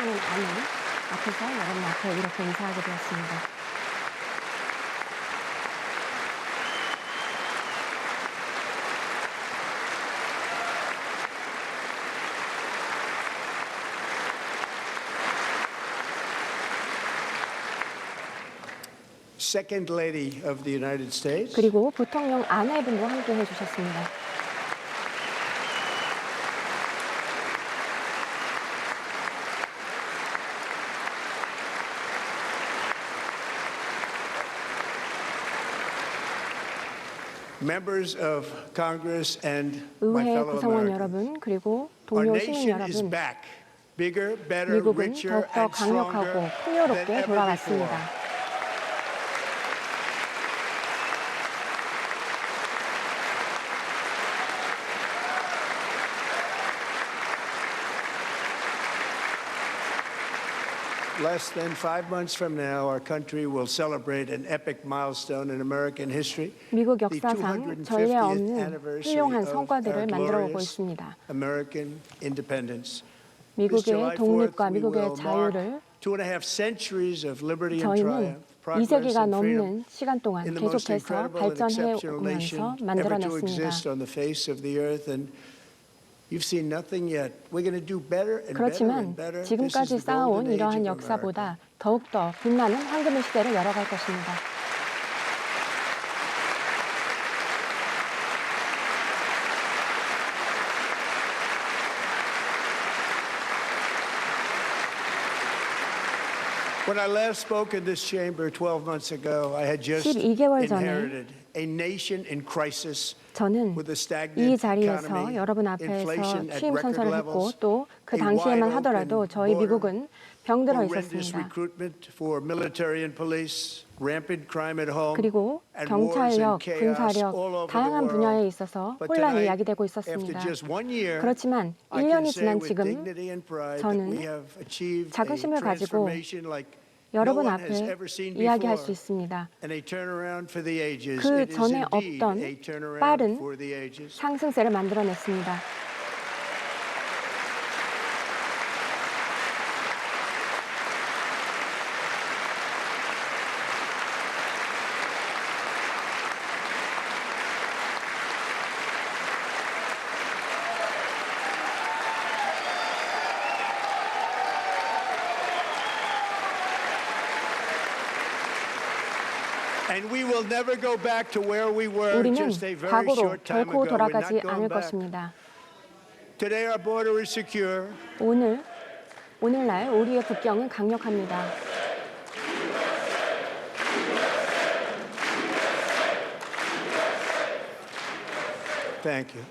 하는 안을 앞에서 여러분 앞에 이렇게 인사하게 되었습니다. Second Lady of the United States. 그리고 부통령 아내분도 함께 해주셨습니다. Members of Congress and my 의회 fellow 구성원 Americans. 여러분 그리고 Our 동료 시민 nation is 여러분, back, bigger, better, 미국은 richer, 더욱더 and 강력하고 stronger than 풍요롭게 ever before. 돌아왔습니다. Less than 5 months from now, our country will celebrate an epic milestone in American history. 미국 The 역사상 250th 전례 없는 anniversary 훌륭한 of 성과들을 our 만들어 오고 glorious 있습니다. American independence. This 미국의 July 4th, 독립과 we 미국의 will mark 자유를 2.5 centuries of liberty and 저희는 triumph, progress 2세기가 and freedom 넘는 시간 동안 in the most 계속해서 incredible and 발전해 exceptional nation 오면서 ever to 만들어냈습니다. exist on the face of the earth. And you've seen nothing yet. We're going to do better and better 그렇지만 and better. 지금까지 This is the 쌓아온 golden age 이러한 of America. 역사보다 더욱더 빛나는 황금의 시대를 열어갈 것입니다. When I last spoke in this chamber 12 months ago, I had just 12개월 전에 inherited a nation in crisis 저는 with a 이 stagnant 자리에서 economy, 여러분 앞에서 inflation at 취임 record 선서를 했고 levels, 또 그 a 당시에만 wide 하더라도 open 저희 border, 미국은 병들어 horrendous 있었습니다. recruitment for military and police, rampant crime at home, 그리고 and wars 경찰력, and chaos 군사력 all over the 다양한 world. 분야에 있어서 But 혼란이 tonight, 야기되고 after 있었습니다. just 1 year, 그렇지만 I can 1년이 say 지난 with 지금 dignity and pride that 저는 we have achieved a 자긍심을 가지고 transformation like 여러분 no one has 앞에 ever seen 이야기할 수 before. 있습니다. And a turnaround for the ages. 그 It is 전에 indeed 없던 a turnaround 빠른 for the ages. 상승세를 만들어냈습니다. And we will never go back to where we were 우리는 just a very 과거로 short time 결코 ago. We're not 돌아가지 going 않을 back. 것입니다. Today our border is secure. 오늘날 우리의 국경은 강력합니다. Thank you.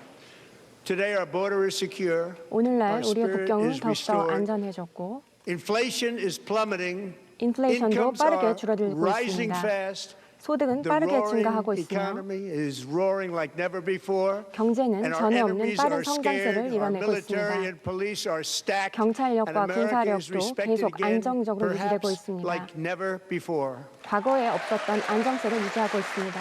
Today our border is secure. 오늘날 Our 우리의 spirit 국경은 is 더욱더 restored. 안전해졌고 Inflation is plummeting. 인플레이션도 Incomes 빠르게 are 줄어들고 rising 있습니다. fast. 소득은 The 빠르게 roaring 증가하고 있으며 economy is roaring like never before. 경제는 And our 전에 없는 enemies 빠른 are 성장세를 scared. Our 이뤄내고 military 있습니다. and police are stacked. And 경찰력과 America is 군사력도 respected 계속 again, 안정적으로 유지되고 perhaps 있습니다. like never before. 과거에 없었던 안정세를 유지하고 있습니다.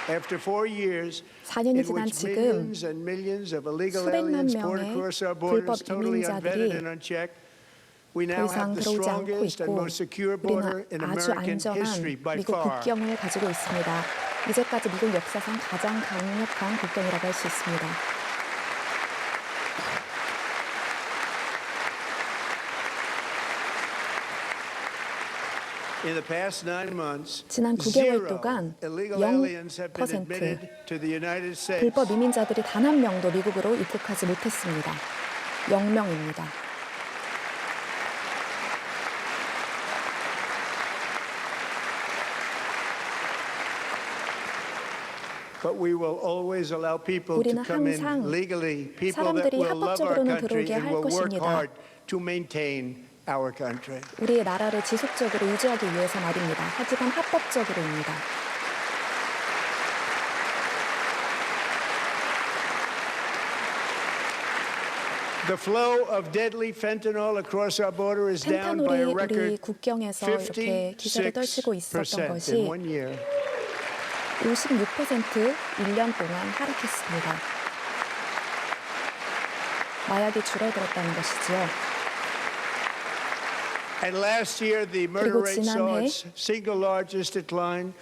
After 4 years, 4년이 in 지난 which 지금 millions and millions of illegal 수백만 aliens poured 명의 across our 불법 borders, totally unvetted 이민자들이 and unchecked, we 더 now 이상 have the 들어오지 않고 strongest and 있고 most secure border 우리는 in 아주 American history 안전한 by 미국 far. 국경을 가지고 있습니다. 이제까지 미국 역사상 가장 강력한 국경이라고 할 수 있습니다. In the past 9 months, 지난 9개월 zero 동안 illegal aliens have been 0% admitted to the United States. 불법 이민자들이 단 한 명도 미국으로 입국하지 못했습니다. 0명입니다. But we will always allow people to 우리는 come in 항상 legally, people that 사람들이 will love our 합법적으로는 country 들어오게 and 할 will work 것입니다. hard to maintain our country. 우리의 나라를 지속적으로 유지하기 위해서 말입니다. 하지만 합법적으로입니다. The flow of deadly fentanyl across our border is down by a 펜타놀이 우리 record 국경에서 이렇게 기세를 떨치고 있었던 56% 것이 in 1 year. 56% 1년 동안 하락했습니다. 마약이 줄어들었다는 것이지요. And last year, the murder 그리고 rate saw 지난해 its single largest decline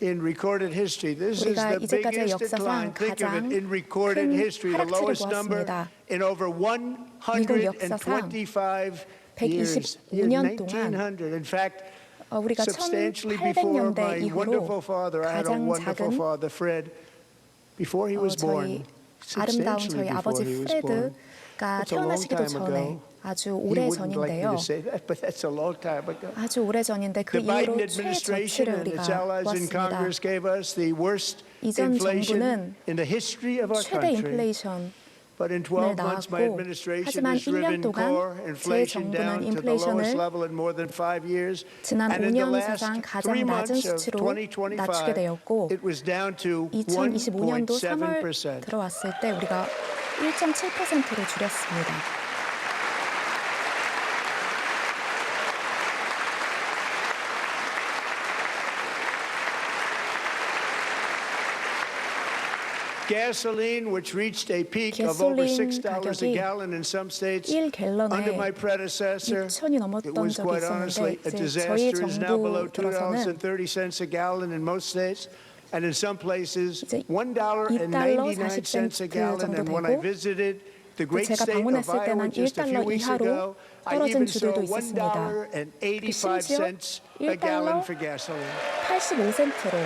in recorded history. This is 우리가 the 이제까지의 biggest decline. 역사상 Think of it, 가장 in recorded 큰 history, the 하락세를 lowest number 보았습니다. in over 미국 역사상 125 years. 125년 동안 1900. In fact, 우리가 substantially before 1800년대 my 이후로 wonderful father, I had a 가장 wonderful 작은 father, Fred, before he was born. 저희 아름다운 저희 Substantially 아버지 before he was born. 프레드가 That's a long 태어나시기도 time 전에 ago. 아주 He 오래 wouldn't like me 전인데요. to say that, but that's a long time ago. 아주 오래 전인데 그 The Biden 이후로 administration 최저치를 and its 우리가 allies in 보았습니다. Congress gave us the worst 이전 inflation 정부는 in the history of our 최대 country. 인플레이션을 But in 12 months, my 낳았고 administration 하지만 has driven 1년 동안 core 제 inflation down 정부는 to the lowest 인플레이션을 level in more than 5 years. 지난 And in the 5년 last 사상 3 가장 낮은 months of 수치로 낮추게 2025, 되었고 it was down to 2025년도 3월 1.7%. 들어왔을 때 우리가 1.7%로 줄였습니다. Gasoline, which reached a peak of over 가솔린 $6 a 가격이 gallon in some states, under my 1갤런에 predecessor, 6천이 it 넘었던 was 적이 quite 있었는데 honestly a 이제 저희 disaster. It's now below 정부 들어서는 $2.30 a gallon in most states, and in some places 이제 $1.99 a gallon. 정도 And when I 되고 visited the great 제가 state of 방문했을 때는 Iowa just a few $1 weeks 이하로 ago, I 떨어진 even saw 주들도 있었습니다. $1.85 a gallon for gasoline. 85센트로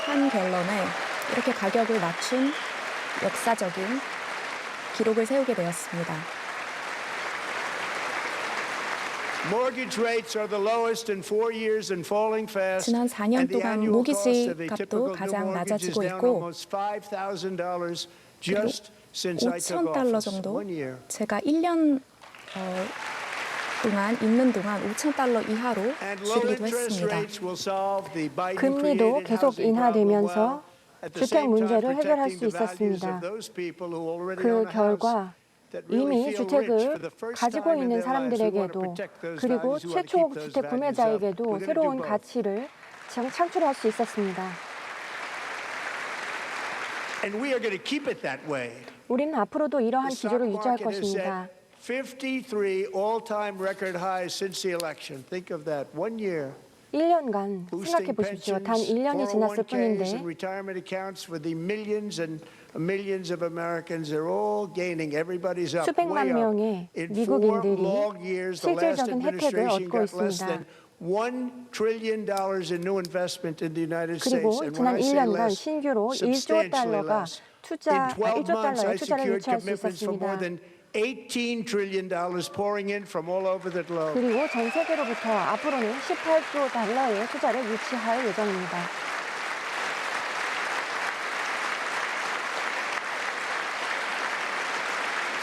한 갤런에 이렇게 가격을 낮춘 역사적인 기록을 세우게 되었습니다. Mortgage rates are the lowest in 4 years and falling fast. 지난 4년 And the 동안 annual cost 모기지 of a 값도 typical new 가장 mortgage is 낮아지고 down 있고 almost $5,000 just since I took $5,000 office. 정도 1 year. 제가 1년 동안 있는 동안 $5,000 이하로 And low 줄이기도 interest 했습니다. rates will solve the Biden 금리도 created 계속 housing problem 인하되면서 well. At the 주택 same time, 문제를 해결할 protecting 수 the values 있었습니다. of those people who already 그 own a house. 결과 that really 이미 feel rich for 주택을 the first 가지고 time in 있는 their lives. We want to 사람들에게도 protect those 그리고 values. We want to 최초 keep those 주택 values up. 구매자에게도 We're going to do 새로운 both. 가치를 창출할 수 있었습니다. And we are going to keep it that way. 우리는 앞으로도 이러한 The stock 기조를 유지할 market has 것입니다. set 53 all-time record highs since the election. Think of that. 1 year. 1년간 생각해 Boosting 보십시오. pensions, 단 1년이 지났을 401ks and 뿐인데 retirement accounts for the millions and millions of Americans. They're all gaining. Everybody's up. 수백만 way up. 명의 In 4 미국인들이 long years, the last 실질적인 혜택을 administration 얻고 got less 있습니다. than $1 trillion in new investment in the United States. 그리고 And when 지난 I say 1년간 less, 신규로 1조 substantially 달러가 less. In 12 1조 months, I 달러의 투자를 secured 유치할 수 commitments for more 있었습니다. than $18 trillion pouring in from all over the globe. 그리고 전 세계로부터 앞으로는 18조 달러의 투자를 유치할 예정입니다.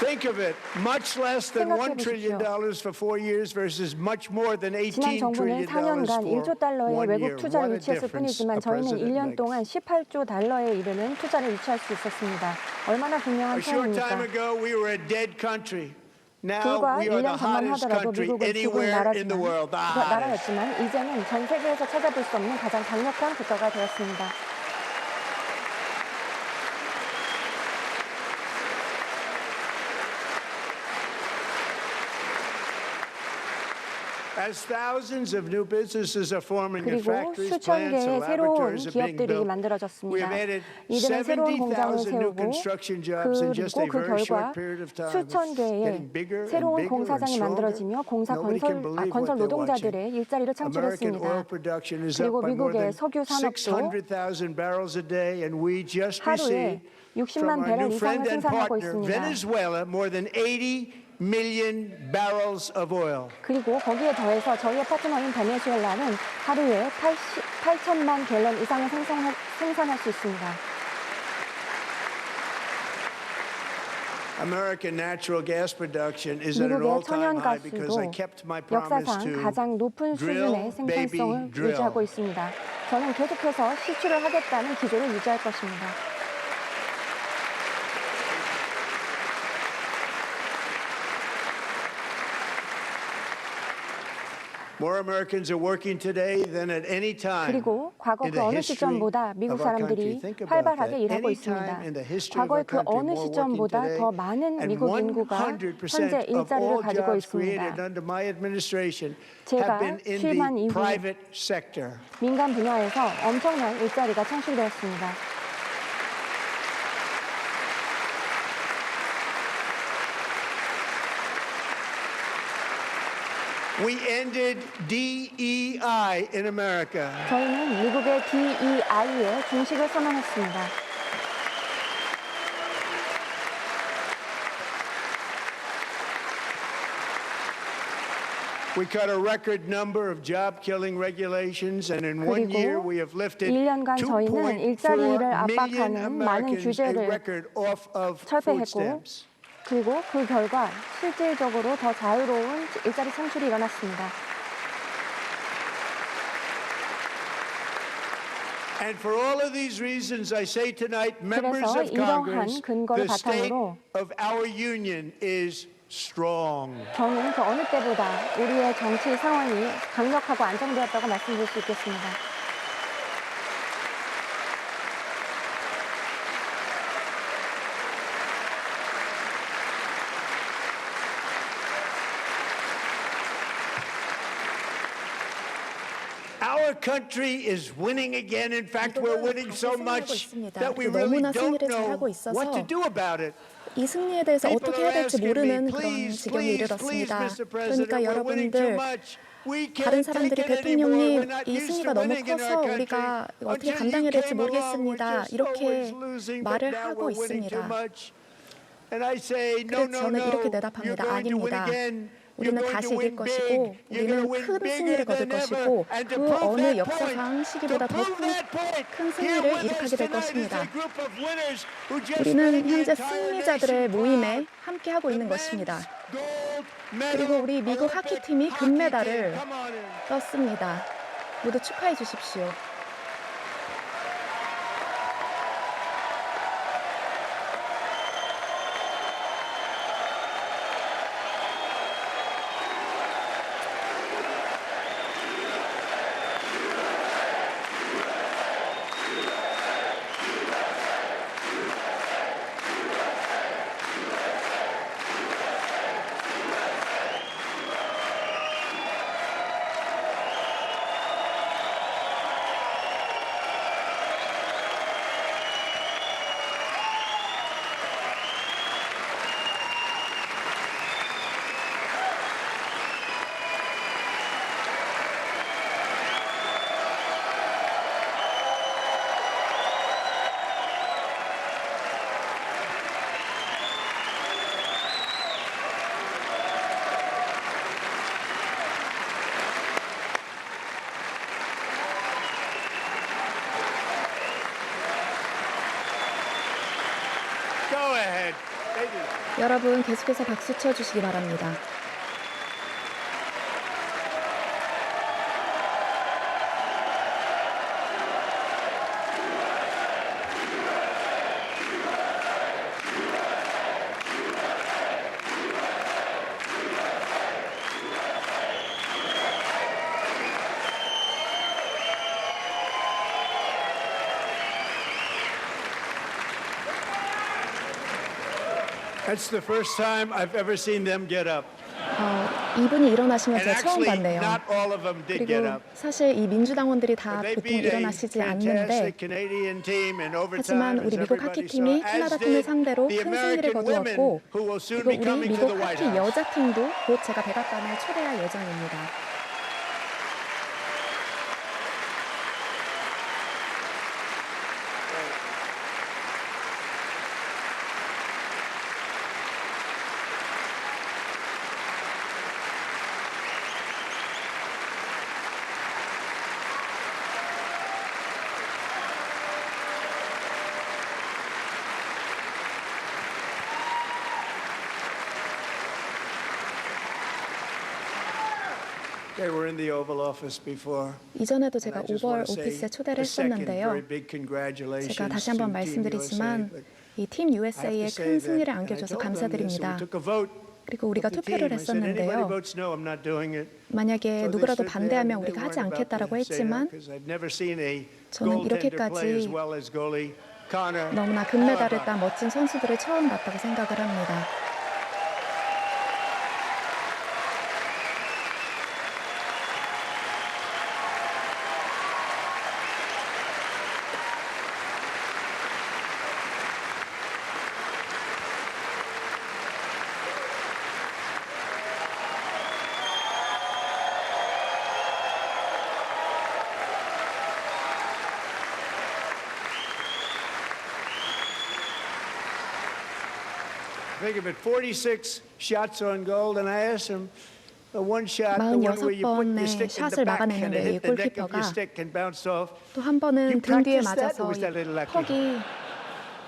Think of it, much less than $1 생각해 trillion 보십시오. for 4 years versus much more than 지난 $18 정부는 trillion 4년간 for 1조 달러의 1 year. 외국 투자를 What a 유치했을 difference 뿐이지만 a 저희는 president 1년 makes. 동안 18조 달러에 이르는 투자를 유치할 수 있었습니다. 얼마나 분명한 A short time 표현입니까? ago, we were a dead country. Now 불과 we are the 1년 전만 hottest 하더라도 country 미국은 죽은 anywhere in the world. The hottest. 나라였지만 이제는 전 세계에서 찾아볼 수 없는 가장 강력한 국가가 되었습니다. As thousands of new businesses are forming in 그리고 factories, 수천 plants, and 개의 새로운 laboratories are being 기업들이 built, we 만들어졌습니다. have added 이들은 새로운 공장을 70,000 new 세우고 construction jobs in just 그리고 a 그 very 결과 short period of time. 수천 It's 개의 getting bigger and 새로운 bigger and 공사장이 stronger. 만들어지며 Nobody can believe 건설 what they're 노동자들의 watching. 일자리를 American 창출했습니다. oil production is 그리고 up by more 미국의 than 석유 산업도 600,000 barrels a day, and we just 하루에 received 60만 from our 배럴 new 이상을 friend and 생산하고 partner, 있습니다. Venezuela, more than 80 million barrels of oil. 그리고 거기에 더해서 저희의 파트너인 베네수엘라는 하루에 8천만 갤런 이상을 생산할 수 있습니다. American natural gas production is at an 미국의 all-time high because I 천연가스도 kept my promise 역사상 to 가장 높은 drill, 수준의 생산성을 baby, drill. 유지하고 있습니다. 저는 계속해서 시추를 하겠다는 기조를 유지할 것입니다. More Americans are working today than at any time. 그리고 과거 in 그 the 어느 history 시점보다 미국 of our country. 사람들이 Think about 활발하게 that. 일하고 Any 있습니다. time in the history of 과거의 our 그 country, 어느 more working 시점보다 today, 더 많은 and 미국 인구가 100% 현재 of 일자리를 all 가지고 jobs created 있습니다. under my administration 제가 have been in 취임한 the 이후에 private sector. 민간 분야에서 엄청난 일자리가 창출되었습니다. We ended DEI in America. 저희는 미국의 DEI에 중식을 선언했습니다. We cut a record number of job-killing regulations, and in 1 year we have lifted 1년간 저희는 일자리를 2.4 million 압박하는 많은 Americans a 규제를 record off of food 철폐했고 stamps. 그리고 그 결과 실질적으로 더 자유로운 일자리 창출이 일어났습니다. And for all of these reasons, I say tonight, members 그래서 of Congress, 이러한 근거를 the state 바탕으로 of our union is strong. 저는 그 어느 때보다 우리의 정치 상황이 강력하고 안정되었다고 말씀드릴 수 있겠습니다. Our country is winning again. In fact, we're winning so much that we 너무나 really don't 승리를 know 잘하고 있어서 what to do about it. 이 승리에 대해서 People 어떻게 are 해야 될지 asking me, 모르는 그런 please, 지경에 please, 이르렀습니다. Mr. President, 그러니까 we're winning too 여러분들, much. We 다른 can't 사람들이 take it anymore. 대통령님 We're not 이 used 승리가 to 너무 winning in 커서 our country. 우리가 어떻게 Until you 감당해야 될지 came along, we're 모르겠습니다. just 이렇게 always losing, but 말을 now 하고 we're winning too 있습니다. much. And I say, no, 그래서 no, 저는 no. 이렇게 You're 대답합니다. going to win 아닙니다. again. You're 우리는 going 다시 to 이길 win 것이고 big. You're going to 우리는 win 큰 bigger 승리를 거둘 than ever. 것이고 And to 그 prove 어느 that 역사상 point, 시기보다 to 더 prove that point, 큰 here 승리를 with us 이룩하게 될 tonight is 것입니다. a group of winners who just 우리는 made the 현재 entire 승리자들의 nation 모임에 proud. 함께하고 있는 The 것입니다. men's gold medal 그리고 우리 미국 Olympic 하키팀이 hockey 금메달을 team. Come on in. 떴습니다. 모두 축하해 주십시오. Go ahead. 여러분 계속해서 박수 쳐주시기 바랍니다. That's the first time I've ever seen them get up. 이분이 일어나시면 And 제가 처음 actually, 봤네요. not all of them did get 그리고 up. 사실 이 민주당원들이 다 They 보통 beat a 일어나시지 않는데 fantastic Canadian team in overtime, 하지만 as 우리 미국 everybody 하키팀이 saw, 캐나다 as 팀을 did 상대로 the 큰 승리를 American women 거두었고 who will soon 그리고 be 우리 coming to 미국 the White 하키 House. 여자팀도 곧 제가 백악관에 초대할 예정입니다. They were in the Oval Office before. 이전에도 And 제가 I just 오벌 want to say 오피스에 초대를 a second 했었는데요. very big congratulations 제가 다시 to 한번 Team USA. 말씀드리지만 But 이 팀 I have USA의 to say 큰 승리를 that, and I 안겨줘서 told them this, we 감사드립니다. took a vote 그리고 우리가 of the 투표를 team. I said, anybody 했었는데요. votes no, I'm not doing it. 만약에 So they 누구라도 stood there 반대하면 and they 우리가 하지 weren't about 않겠다라고 to say that, 했지만 'cause I'd never seen a 저는 goaltender play as 이렇게까지 well as goalie Connor. 너무나 금메달을 However, 딴 멋진 선수들을 처음 봤다고 생각을 합니다. think of it, 46 shots on goal, and I asked him, the one shot, the one where you put your 46번의 stick in the 샷을 back and it 막아내는데 이 hit the neck of 골키퍼가 your stick and bounced off. 또 한 번은 You 등 뒤에 practiced that, 맞아서 or was that a little lucky? 턱이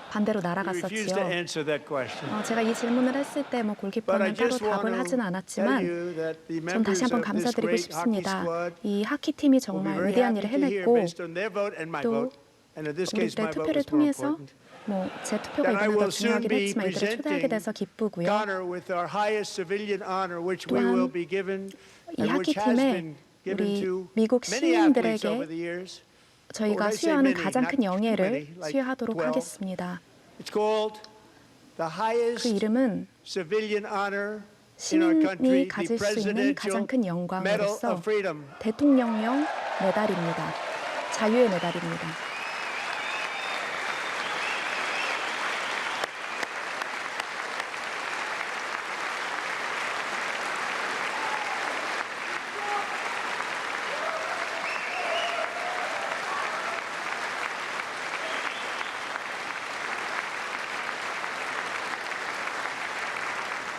반대로 He refused to 날아갔었지요. answer that question. 제가 이 질문을 했을 때 뭐 But I 골키퍼는 따로 just want 답을 하진 to tell 않았지만 you that the 전 members 다시 한번 of this 감사드리고 great hockey 싶습니다. squad 이 하키 팀이 will be 정말 very 위대한 happy 일을 to hear, 해냈고 based on their vote and my 또 vote, and in this case 우리들의 my vote 투표를 was more 통해서 important. 뭐 제 투표가 That I 이번에 더 will soon 중요하긴 be 했지만 이들을 초대하게 presenting 돼서 기쁘고요. Connor with our highest civilian honor, which we 또한 will be given, 이 and which 하키 has 팀에 been given 우리 to 미국 many athletes 시민들에게 over the years. 저희가 When I say 수여하는 many, 가장 not 큰 too 영예를 many, like 수여하도록 12. 하겠습니다. It's called the 그 highest 이름은 civilian honor in our country, 시민이 the 가질 수 있는 가장 Presidential 큰 Medal 영광으로서 of Freedom. 대통령령 메달입니다. 자유의 메달입니다.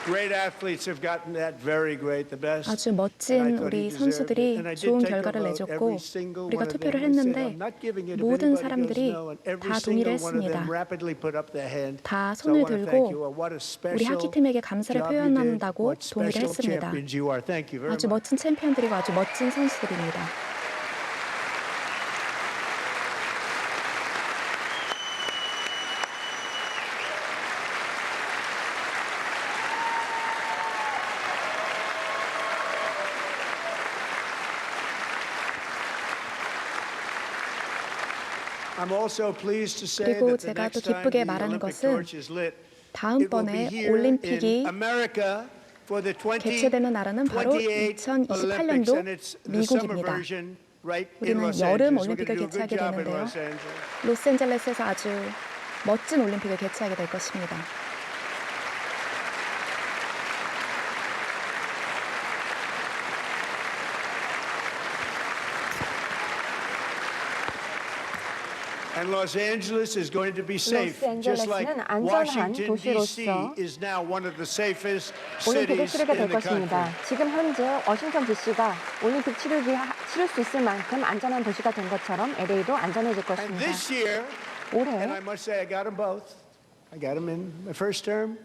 Great athletes have gotten that, very great, the best. 아주 And I 멋진 thought he 우리 deserved it. 선수들이 And I did 좋은 take a 결과를 vote, 내줬고 every single 우리가 one of 투표를 them. I said, 했는데 I'm not giving it if 모든 anybody goes 사람들이 no, and every 다 single 동의를 one of them 했습니다. rapidly put up their hand. 다 So I 손을 want to thank you. 들고 What 우리 a special 하키 팀에게 감사를 job you did. 표현한다고 What 동의를 special 했습니다. champions you are. Thank you very 아주 much. 멋진 챔피언들이고 아주 멋진 선수들입니다. I'm also pleased to say 그리고 that the 제가 또 next time 기쁘게 the 말하는 Olympic 것은 torch is lit, it will be 다음번에 here 올림픽이 in America for the 개최되는 나라는 바로 2028 2028년도 Olympics, and it's the summer 미국입니다. version right in 우리는 Los 여름 Angeles. We're 올림픽을 going to do a good 개최하게 job in 되는데요. Los Angeles. 로스앤젤레스에서 아주 멋진 올림픽을 개최하게 될 것입니다. And Los Angeles is going to be safe, just like 로스앤젤레스는 안전한 Washington D.C. 도시로서 is now one of the safest 올림픽을 cities 치르게 될 in the 것입니다. country. 지금 현재 워싱턴 DC가 올림픽 치를 수 있을 만큼 안전한 도시가 된 것처럼 LA도 안전해질 And 것입니다. this year, and I 올해 must say, I got them both. I got them in my first term,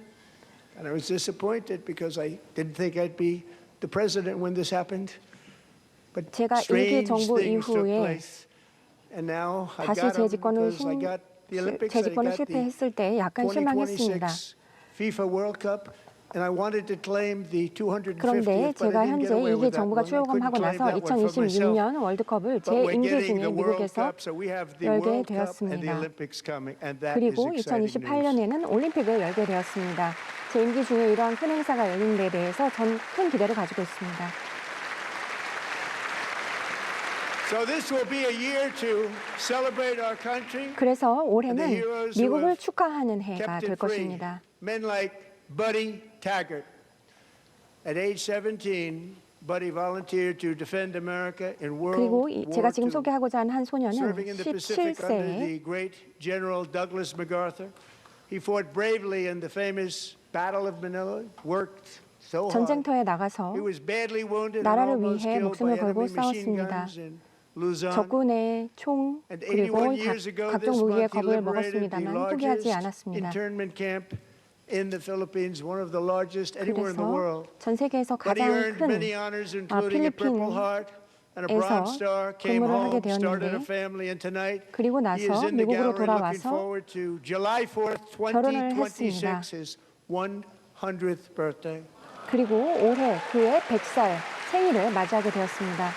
and I was disappointed because I didn't think I'd be the president when this happened. But 제가 strange 일기 정부 things took 이후에 place, and now I 다시 got them 재집권을 because I got the Olympics, I 재집권을 got the 실패했을 때 약간 실망했습니다. 2026 FIFA World Cup, and I wanted to claim the 250th, 그런데 but 제가 I didn't get 현재 away 이기 with that 정부가 one. I couldn't 출범하고 claim 나서 that one for myself. 2026년 월드컵을 제 But we're 임기 getting 중에 the World 미국에서 Cup, so we have the 열게 World Cup and the 되었습니다. Olympics coming, and that is 그리고 exciting news. 2028년에는 올림픽을 열게 되었습니다. 제 임기 중에 이러한 큰 행사가 열리는 데 대해서 전 큰 기대를 가지고 있습니다. So this will be a year to celebrate our country, 그래서 and the 올해는 heroes who 미국을 have 축하하는 해가 kept 될 it free. 것입니다. Men like Buddy Taggart. At age 17, Buddy volunteered to defend America in World 그리고 War 제가 지금 II. 소개하고자 하는 한 소녀는 Serving in the Pacific under 17세에 the great General Douglas MacArthur, he fought bravely in the famous Battle of Manila, worked so hard. 전쟁터에 나가서 He was badly wounded and 나라를 almost 위해 killed by 목숨을 걸고 enemy machine 싸웠습니다. guns in Luzon. 적군의 총 And 그리고 81 years ago 각종 this 무기의 month, he 겁을 liberated the 먹었습니다만 포기하지 largest 않았습니다. internment camp in the Philippines, one of the largest anywhere in the 그래서 world. 전 세계에서 But he 가장 earned 큰 many honors, including a Purple Heart and a Bronze Star. Came 근무를 하게 home, started a 되었는데 family, and tonight 그리고 he is 나서 in the 미국으로 gallery looking 돌아와서 forward to July 4th, 결혼을 했습니다. 2026, his 100th birthday. 그리고 올해 그의 100살 생일을 맞이하게 되었습니다.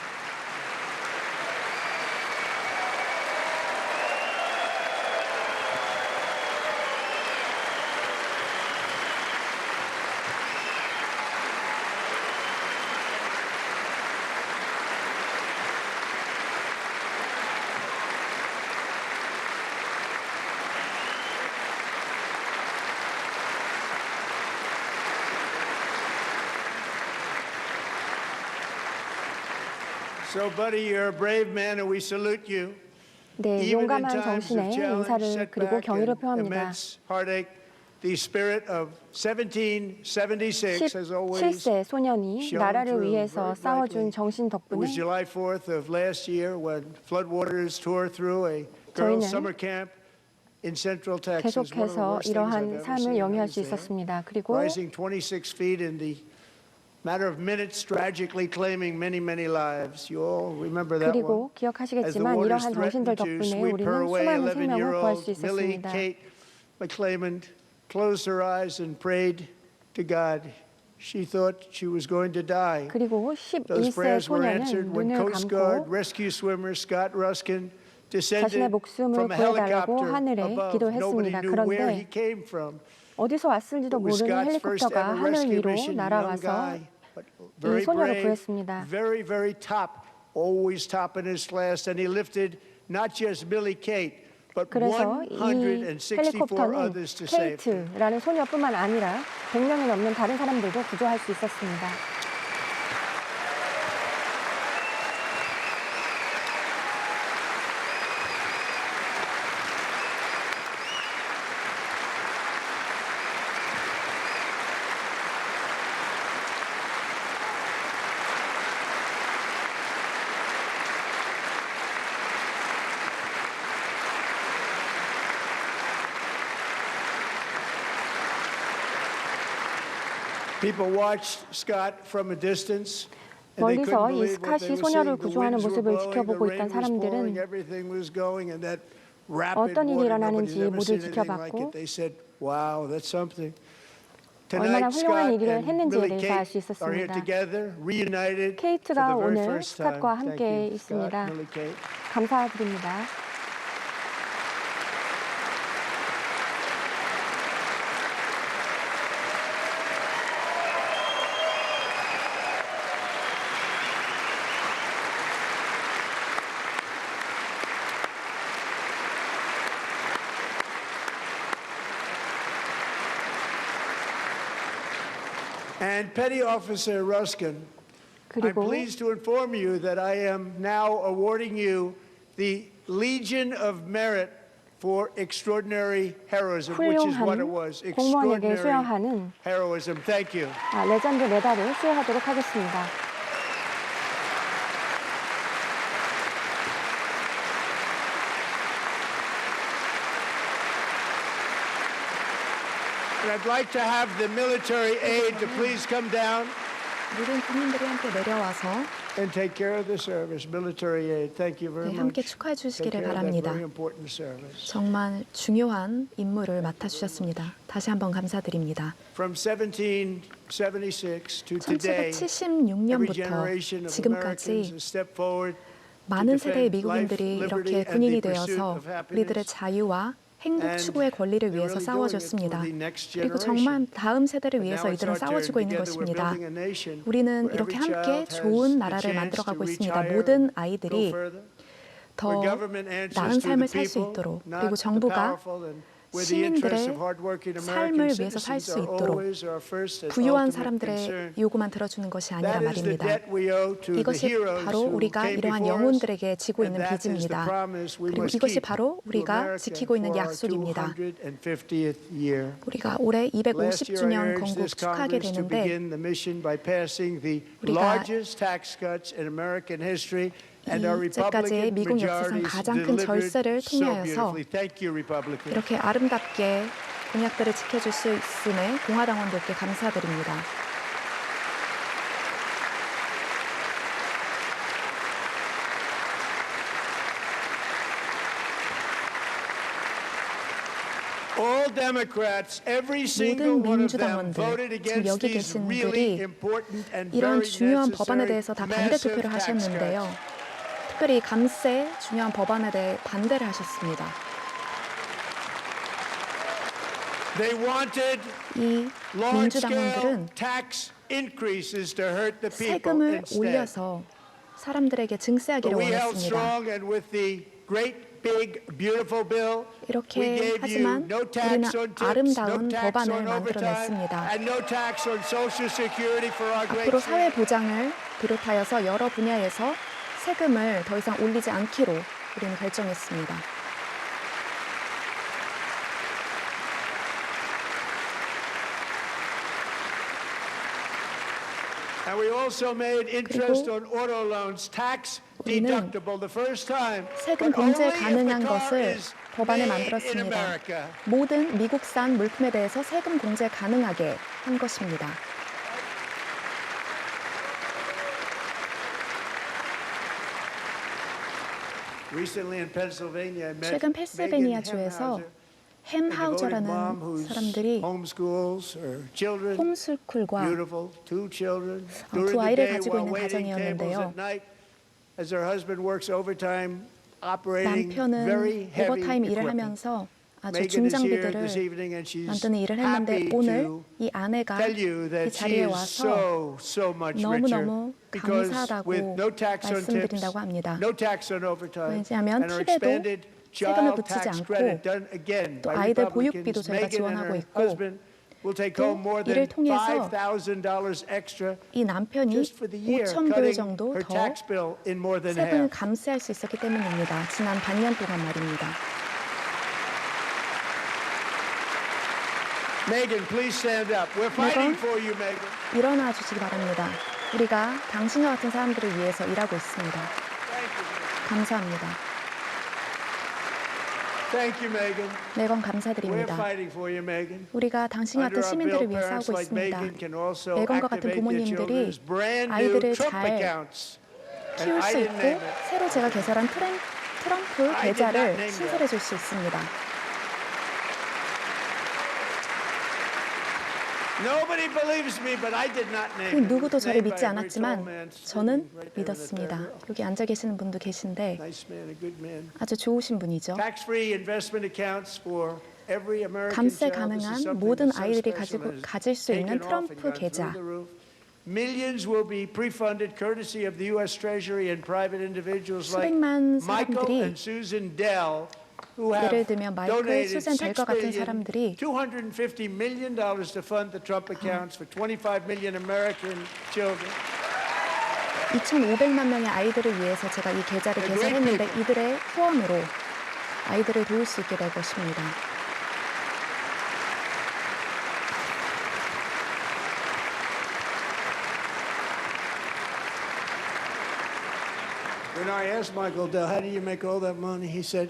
So, buddy, you're a brave man, and we salute you. 네, Even in 용감한 times 정신에 of challenge, 인사를 그리고 setback, 경의를 and 표합니다. immense heartache, the spirit of 1776 has always 17세 소년이 shown 나라를 through 위해서 very 싸워준 brightly. 정신 It 덕분에 was July 4th of last year when floodwaters tore through a girls' 저희는 summer camp in Central Texas. One of the 계속해서 worst things I've 이러한 ever 삶을 seen. I 영위할 was 수 there. 있었습니다. 그리고 Rising 26 feet in the matter of minutes, tragically claiming many, many lives. You all remember that one. 그리고 As the 기억하시겠지만 waters 이러한 정신들 threatened to 덕분에 sweep her 우리는 away, 수많은 생명을 구할 수 11-year-old Millie 있었습니다. Kate McClelland closed her eyes and prayed to God. She thought she was going to die. 그리고 Those 11세 prayers were 소년은 answered when 눈을 Coast Guard 감고 rescue swimmer Scott Ruskin 자신의 descended 목숨을 from a 구해달라고 helicopter 하늘에 above. Nobody 기도했습니다. knew where he 그런데 came from. 어디서 왔을지도 It was 모르는 Scott's first 헬리콥터가 ever 하늘 rescue 위로 mission. Young 날아와서 guy, but 이 very 소녀를 brave, 구했습니다. very, very top, always top in his class, and he lifted not just Millie Kate, but 그래서 이 164 헬리콥터는 others to save. 케이트라는 소녀뿐만 아니라 100명이 넘는 다른 사람들도 구조할 수 있었습니다. People watched Scott from a distance. And they 멀리서 couldn't 이 believe what they 스캇이 were 소녀를 seeing. The 구조하는 winds were 모습을 blowing, the 지켜보고 rain 있던 was pouring, 사람들은 everything was going, and that rapid 어떤 일이 water, 일어나는지 nobody's ever 모두 seen anything like 지켜봤고 it. They said, "Wow, that's something." 얼마나 Tonight, 훌륭한 Scott 일을 and 했는지에 Millie 대해서 알 Kate 수 are here 있었습니다. together, reunited for 케이트가 the very 오늘 first time. 스캇과 Thank 함께 you, 있습니다. Scott, Millie Kate. 감사드립니다. And Petty Officer Ruskin, I'm 그리고 pleased to inform you that I am now awarding you the Legion of Merit for extraordinary heroism, which is what it 훌륭한 was. 공무원에게 Extraordinary 수여하는 heroism. Thank you. 레전드 메달을 수여하도록 하겠습니다. And I'd like to have the military aide to please come down 모든 국민들이 함께 내려와서 and take care of the service. Military aide, thank you very 네, 함께 much. 축하해 Take 주시기를 care of that 바랍니다. very important service. 정말 중요한 임무를 맡아주셨습니다. 다시 한번 감사드립니다. From 1776 to today, every 1776년부터 generation of Americans 지금까지 has stepped forward 많은 to 세대의 defend life, 미국인들이 liberty, 이렇게 and 군인이 the pursuit 되어서 of happiness. 우리들의 자유와 행복 And 추구의 권리를 they're 위해서 really doing it 싸워줬습니다. for the next 그리고 generation. 정말 다음 세대를 But 위해서 now it's 이들은 our turn. 싸워주고 있는 Together we're 것입니다. building a nation 우리는 where 이렇게 every 함께 child has 좋은 the 나라를 chance 만들어가고 to reach 있습니다. higher, 모든 go 아이들이 further. 더 Where government answers 나은 to 삶을 the 살 수 people, 있도록 not 그리고 the 정부가 powerful, and where the interests of 시민들의 hardworking 삶을 American 위해서 살 citizens 수 are 있도록 always our first and 부유한 ultimate 사람들의 concern. 요구만 들어주는 것이 아니라 That is the 말입니다. debt we owe to the 이것이 heroes 바로 who 우리가 came 이러한 before us, 영혼들에게 지고 and 있는 that is the 빚입니다. promise we 그리고 must 이것이 keep 바로 to 우리가 America 지키고 있는 for our 약속입니다. 250th year. 우리가 올해 Last year, I 250주년 urged 건국 this 축하하게 Congress to 되는데 begin the mission by passing the 우리가 largest tax cuts in American history, and our 이제까지의 Republican 미국 역사상 majorities 가장 큰 delivered 절세를 so 통하여서 beautifully. Thank you, Republicans. 이렇게 아름답게 공약들을 지켜줄 수 있음에 공화당원들께 감사드립니다. All Democrats, every single 모든 one of them 민주당원들, voted 지금 against 여기 these 계신 really 분들이 important and 이런 very 중요한 법안에 necessary 대해서 다 반대 massive 투표를 tax 하셨는데요. cuts. 특별히 감세 중요한 법안에 대해 반대를 하셨습니다. They wanted 이 large-scale 민주당원들은 tax increases to hurt the people 세금을 instead. 올려서 사람들에게 But 증세하기를 we held 원했습니다. strong, and with the great, big, beautiful bill, we 이렇게 gave you 하지만 no 우리는 tax on tips, no 아름다운 tax 법안을 on overtime, 만들어냈습니다. and no tax on Social Security for our great 앞으로 사회 seniors. 보장을 비롯하여서 여러 분야에서 세금을 더 이상 올리지 않기로 우리는 결정했습니다. And we also made interest on auto loans tax 우리는 deductible the first time, 세금 but only 공제 if the 가능한 car 것을 is 법안에 made in 만들었습니다. America. 모든 미국산 물품에 대해서 세금 공제 가능하게 한 것입니다. Recently in Pennsylvania, I met 최근 Megan 펜실베니아주에서 Hemhauser, a devoted mom 햄하우저라는 whose 사람들이 homeschools her children, 홈스쿨과 beautiful, two children, 두 during the 아이를 day 가지고 while 있는 waiting tables 가정이었는데요. at night, as her husband works overtime, operating very 남편은 heavy 오버타임 일을 equipment. 하면서 아주 Megan is here 중장비들을 this evening, and she's 만드는 일을 했는데 happy 오늘 to 이 아내가 tell you 이 that she 자리에 is 와서 so much richer 너무너무 because 감사하다고 with no tax on tips, 말씀드린다고 합니다. no tax on overtime, 왜냐하면 and her 팁에도 expanded 세금을 child 붙이지 tax 않고 credit done again 또 by 아이들 Republicans, 보육비도 저희가 Megan and 지원하고 her 있고 husband will take 또 home more 이를 than 통해서 $5,000 extra 이 남편이 just for the year, 5,000불 cutting 정도 her 더 tax bill in more than 세금을 half. 감세할 수 있었기 때문입니다. 지난 반년 동안 말입니다. Megan, please stand up. We're fighting for you, Megan. 일어나 주시기 바랍니다. 우리가 당신과 같은 사람들을 위해서 일하고 있습니다. 감사합니다. Thank you, Megan. 매번 We're 감사드립니다. fighting for you, Megan. 우리가 당신 Under 같은 our bill, 시민들을 위해서 parents 하고 like 있습니다. Megan can also 매건과 같은 activate their 부모님들이 children's brand new 아이들을 Trump 잘 accounts. And 키울 I 수 didn't name 있고 it. 새로 제가 개설한 트럼프 I did not 계좌를 name 신설해 줄 수 있습니다. Nobody believes me, but I did not 그 name it. 누구도 저를 Named 믿지 by a very tall 않았지만 man 저는 sitting right there in the 믿었습니다. third row. 여기 앉아 계시는 분도 계신데 Nice man, a good man. 아주 좋으신 분이죠. Tax-free investment accounts for every American 감세 child. This is 가능한 something 모든 that's so 아이들이 special and has 가질 수 있는 taken off and 트럼프 gone 계좌. through the roof. Millions will be pre-funded courtesy of the U.S. Treasury and private individuals like 수백만 Michael 사람들이 and Susan Dell, who have 예를 들면 마이클, donated 수잔 델과 같은 $6 사람들이 $250 million to fund the Trump accounts for 25 million American children. 2,500만 명의 아이들을 위해서 제가 이 계좌를 개설했는데 이들의 후원으로 아이들을 도울 수 있게 될 것입니다. When I asked Michael Dell, how do you make all that money? He said,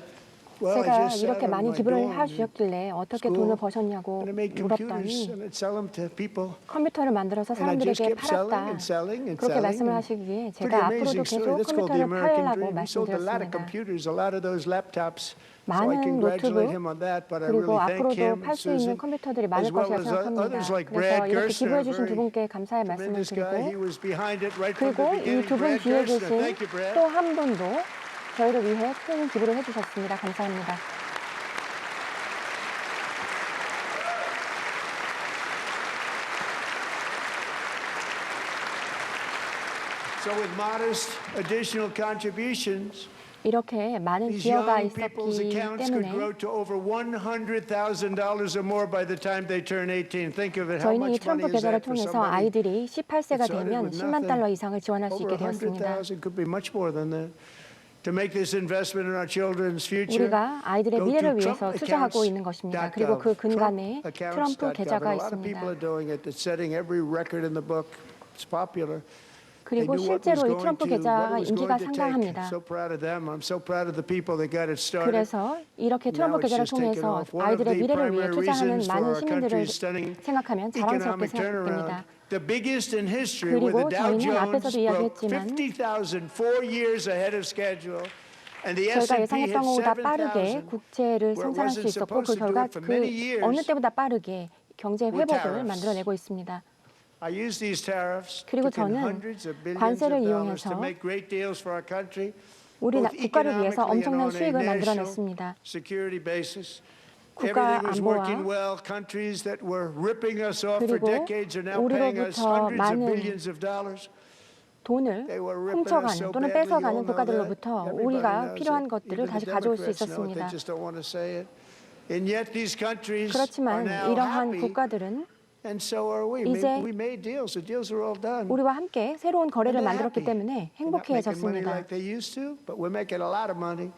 well, I 제가 just sat 이렇게 on 많이 my 기부를 dorm 해주셨길래 어떻게 school, 돈을 버셨냐고 and I made computers 물었더니 and I'd sell them to people. 컴퓨터를 만들어서 And I just 사람들에게 kept selling 팔았다. and selling and 그렇게 selling. 말씀을 and 하시기에 pretty 제가 앞으로도 amazing story. 계속 That's called the 컴퓨터를 American 팔라고 dream. We sold a lot of 말씀드렸습니다. computers, a lot of those laptops. So I 많은 congratulate 노트북 him on that, but I 그리고 really thank 앞으로도 him 팔 and 수 있는 Susan, 컴퓨터들이 as 많을 well 것이라 as 생각합니다. others like 그래서 Brad 이렇게 Gerstner, 기부해 주신 very 두 분께 감사의 말씀을 tremendous guy. He 드리고 was behind it right from the 그리고 이 beginning. 두 분 Brad 뒤에 Gerstner, 계신 thank you, Brad. 또 한 분도 저희를 위해 큰 기부를 해주셨습니다. 감사합니다. So with modest additional contributions, 이렇게 많은 these 기여가 young people's 있었기 accounts could 때문에 grow to over $100,000 or more by the time they turn 18. Think of it, how 저희는 이 much money 트럼프 is 계좌를 that for 통해서 somebody? 아이들이 18세가 It started 되면 with 10만 nothing. 달러 이상을 지원할 수 Over 있게 되었습니다. 100,000 could be much more than that. To make this investment in our children's future, 우리가 아이들의 go to 미래를 위해서 투자하고 있는 것입니다. 그리고 그 근간에 트럼프 계좌가 A lot of people are 있습니다. doing it. It's setting every record in the book. It's popular. 그리고 실제로 이 트럼프 계좌가 인기가 상당합니다. So proud of them. I'm so proud of the people that got it started. 그래서 이렇게 트럼프 계좌를 통해서 아이들의 미래를 위해 투자하는 많은 시민들을 생각하면 자랑스럽게 생각됩니다. The biggest in history, where the 그리고 Dow 저희는 Jones 앞에서도 broke 이야기했지만 50,000 4 years ahead of schedule, And the 저희가 S&P 예상했던 hit 것보다 빠르게 7,000. 국채를 where it 생산할 수 wasn't 있었고 그 supposed to do 결과 it for many years 어느 때보다 빠르게 경제 with 회복을 tariffs. 만들어내고 있습니다. I use these tariffs 그리고 took in 저는 hundreds of billions 관세를 of dollars to 이용해서 make great deals for our country, 우리 both 국가를 위해서 economically and 엄청난 on a 수익을 national 만들어냈습니다. security basis. 국가 Everything was 안보와 working well. Countries that were ripping us off for 그리고 decades are now paying us 우리로부터 hundreds of 많은 billions of dollars. 돈을 They were ripping us so 훔쳐가는 또는 badly. You all 뺏어가는 know that. 국가들로부터 Everybody 우리가 knows 필요한 it. 것들을 Even 다시 the 가져올 수 Democrats know it. 있었습니다. They just don't want to say it. And yet these countries are 그렇지만 now 이러한 happy, 국가들은 and so are we. 이제 We made deals. The deals are all done. 우리와 함께 새로운 거래를 And they're 만들었기 happy. 때문에 They're not making money 행복해졌습니다. like they used to, but we're making a lot of money.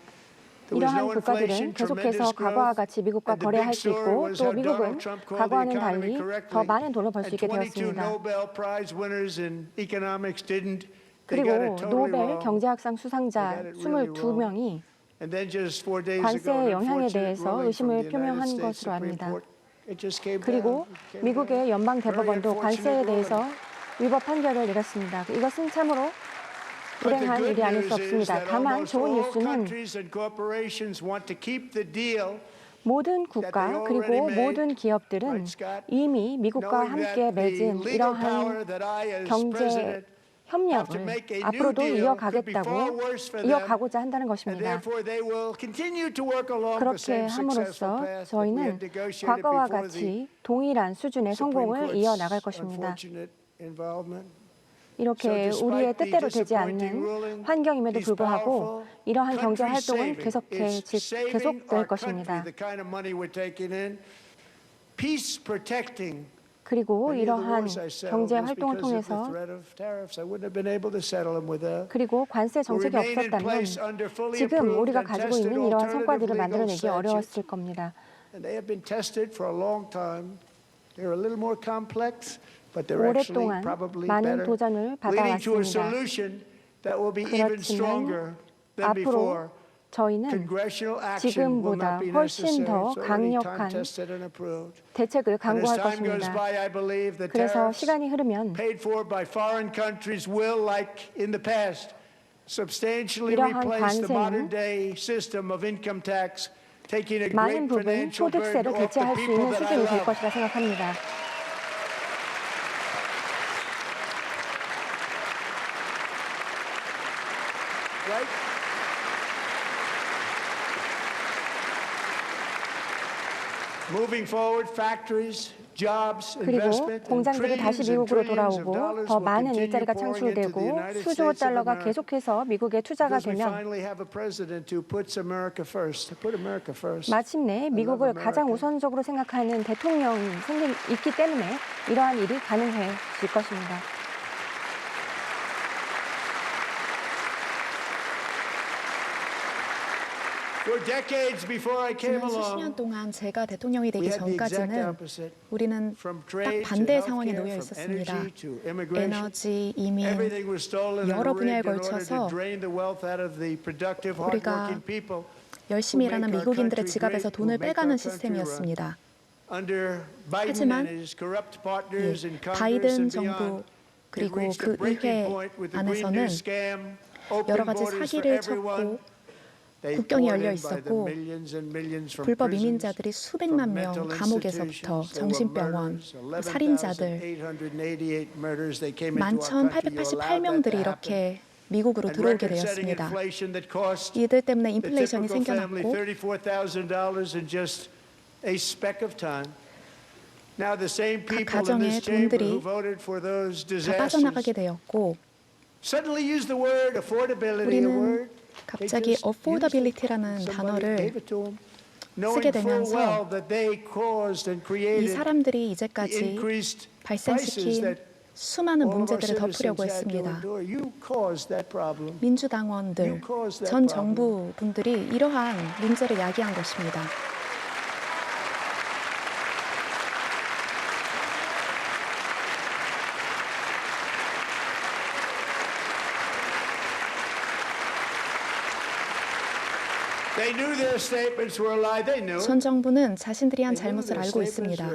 There was 이러한 no inflation, 국가들은 계속해서 tremendous 과거와 growth, 같이 미국과 and the 거래할 big 수 story 있고 was 또 how 미국은 Donald Trump called the 과거와는 economy 달리 correctly. 더 많은 돈을 벌 수 And 있게 22 되었습니다. Nobel Prize winners in economics didn't. They 그리고 got it totally 노벨 wrong. 경제학상 수상자 They got it really 22명이 And then just 4 days ago, 관세의 an 영향에 unfortunate 대해서 ruling from 의심을 the 표명한 United States 것으로 Supreme 압니다. Court. It just came 그리고 down. It came 미국의 down. 연방 Very 대법원도 관세에 unfortunate 대해서 ruling. 위법 판결을 내렸습니다. 이것은 참으로 But the 불행한 good 일이 아닐 news 수 is 없습니다. that 다만 almost 좋은 all 뉴스는 countries and corporations want to keep the deal. 모든 국가 그리고 모든 기업들은 이미 미국과 함께 맺은 이러한 경제 협력을 앞으로도 이어가고자 한다는 것입니다. 그렇게 함으로써 저희는 과거와 같이 동일한 수준의 성공을 이어나갈 것입니다. 이렇게 우리의 뜻대로 되지 않는 환경임에도 불구하고 이러한 경제 활동은 계속될 것입니다. 그리고 이러한 경제 활동을 통해서 그리고 관세 정책이 없었다면 지금 우리가 가지고 있는 이러한 성과들을 만들어내기 어려웠을 겁니다. 오랫동안 많은 도전을 받아왔습니다. 그렇지만 앞으로 저희는 지금보다 훨씬 더 강력한 대책을 강구할 것입니다. 그래서 시간이 흐르면 이러한 관세는 많은 부분 소득세를 대체할 수 있는 수준이 될 것이라 생각합니다. 그리고 공장들이 다시 미국으로 돌아오고 더 많은 일자리가 창출되고 수조 달러가 계속해서 미국에 투자가 되면 마침내 미국을 가장 우선적으로 생각하는 대통령이 있기 때문에 이러한 일이 가능해질 것입니다. 지난 수십 년 동안 제가 대통령이 되기 전까지는 우리는 딱 반대의 상황에 놓여 있었습니다. 에너지, 이민, 여러 분야에 걸쳐서 우리가 열심히 일하는 미국인들의 지갑에서 돈을 빼가는 시스템이었습니다. 하지만 바이든 정부 그리고 그 의회 안에서는 여러 가지 사기를 쳤고 국경이 열려 있었고 불법 이민자들이 수백만 명 감옥에서부터 정신병원, 살인자들 11,888명들이 이렇게 미국으로 들어오게 되었습니다. 이들 때문에 인플레이션이 생겨났고 각 가정의 돈들이 다 빠져나가게 되었고 우리는 갑자기 affordability라는 단어를 쓰게 되면서 이 사람들이 이제까지 발생시킨 수많은 문제들을 덮으려고 했습니다. 민주당원들, 전 정부 분들이 이러한 문제를 야기한 것입니다. 전 정부는 자신들이 한 잘못을 알고 있습니다.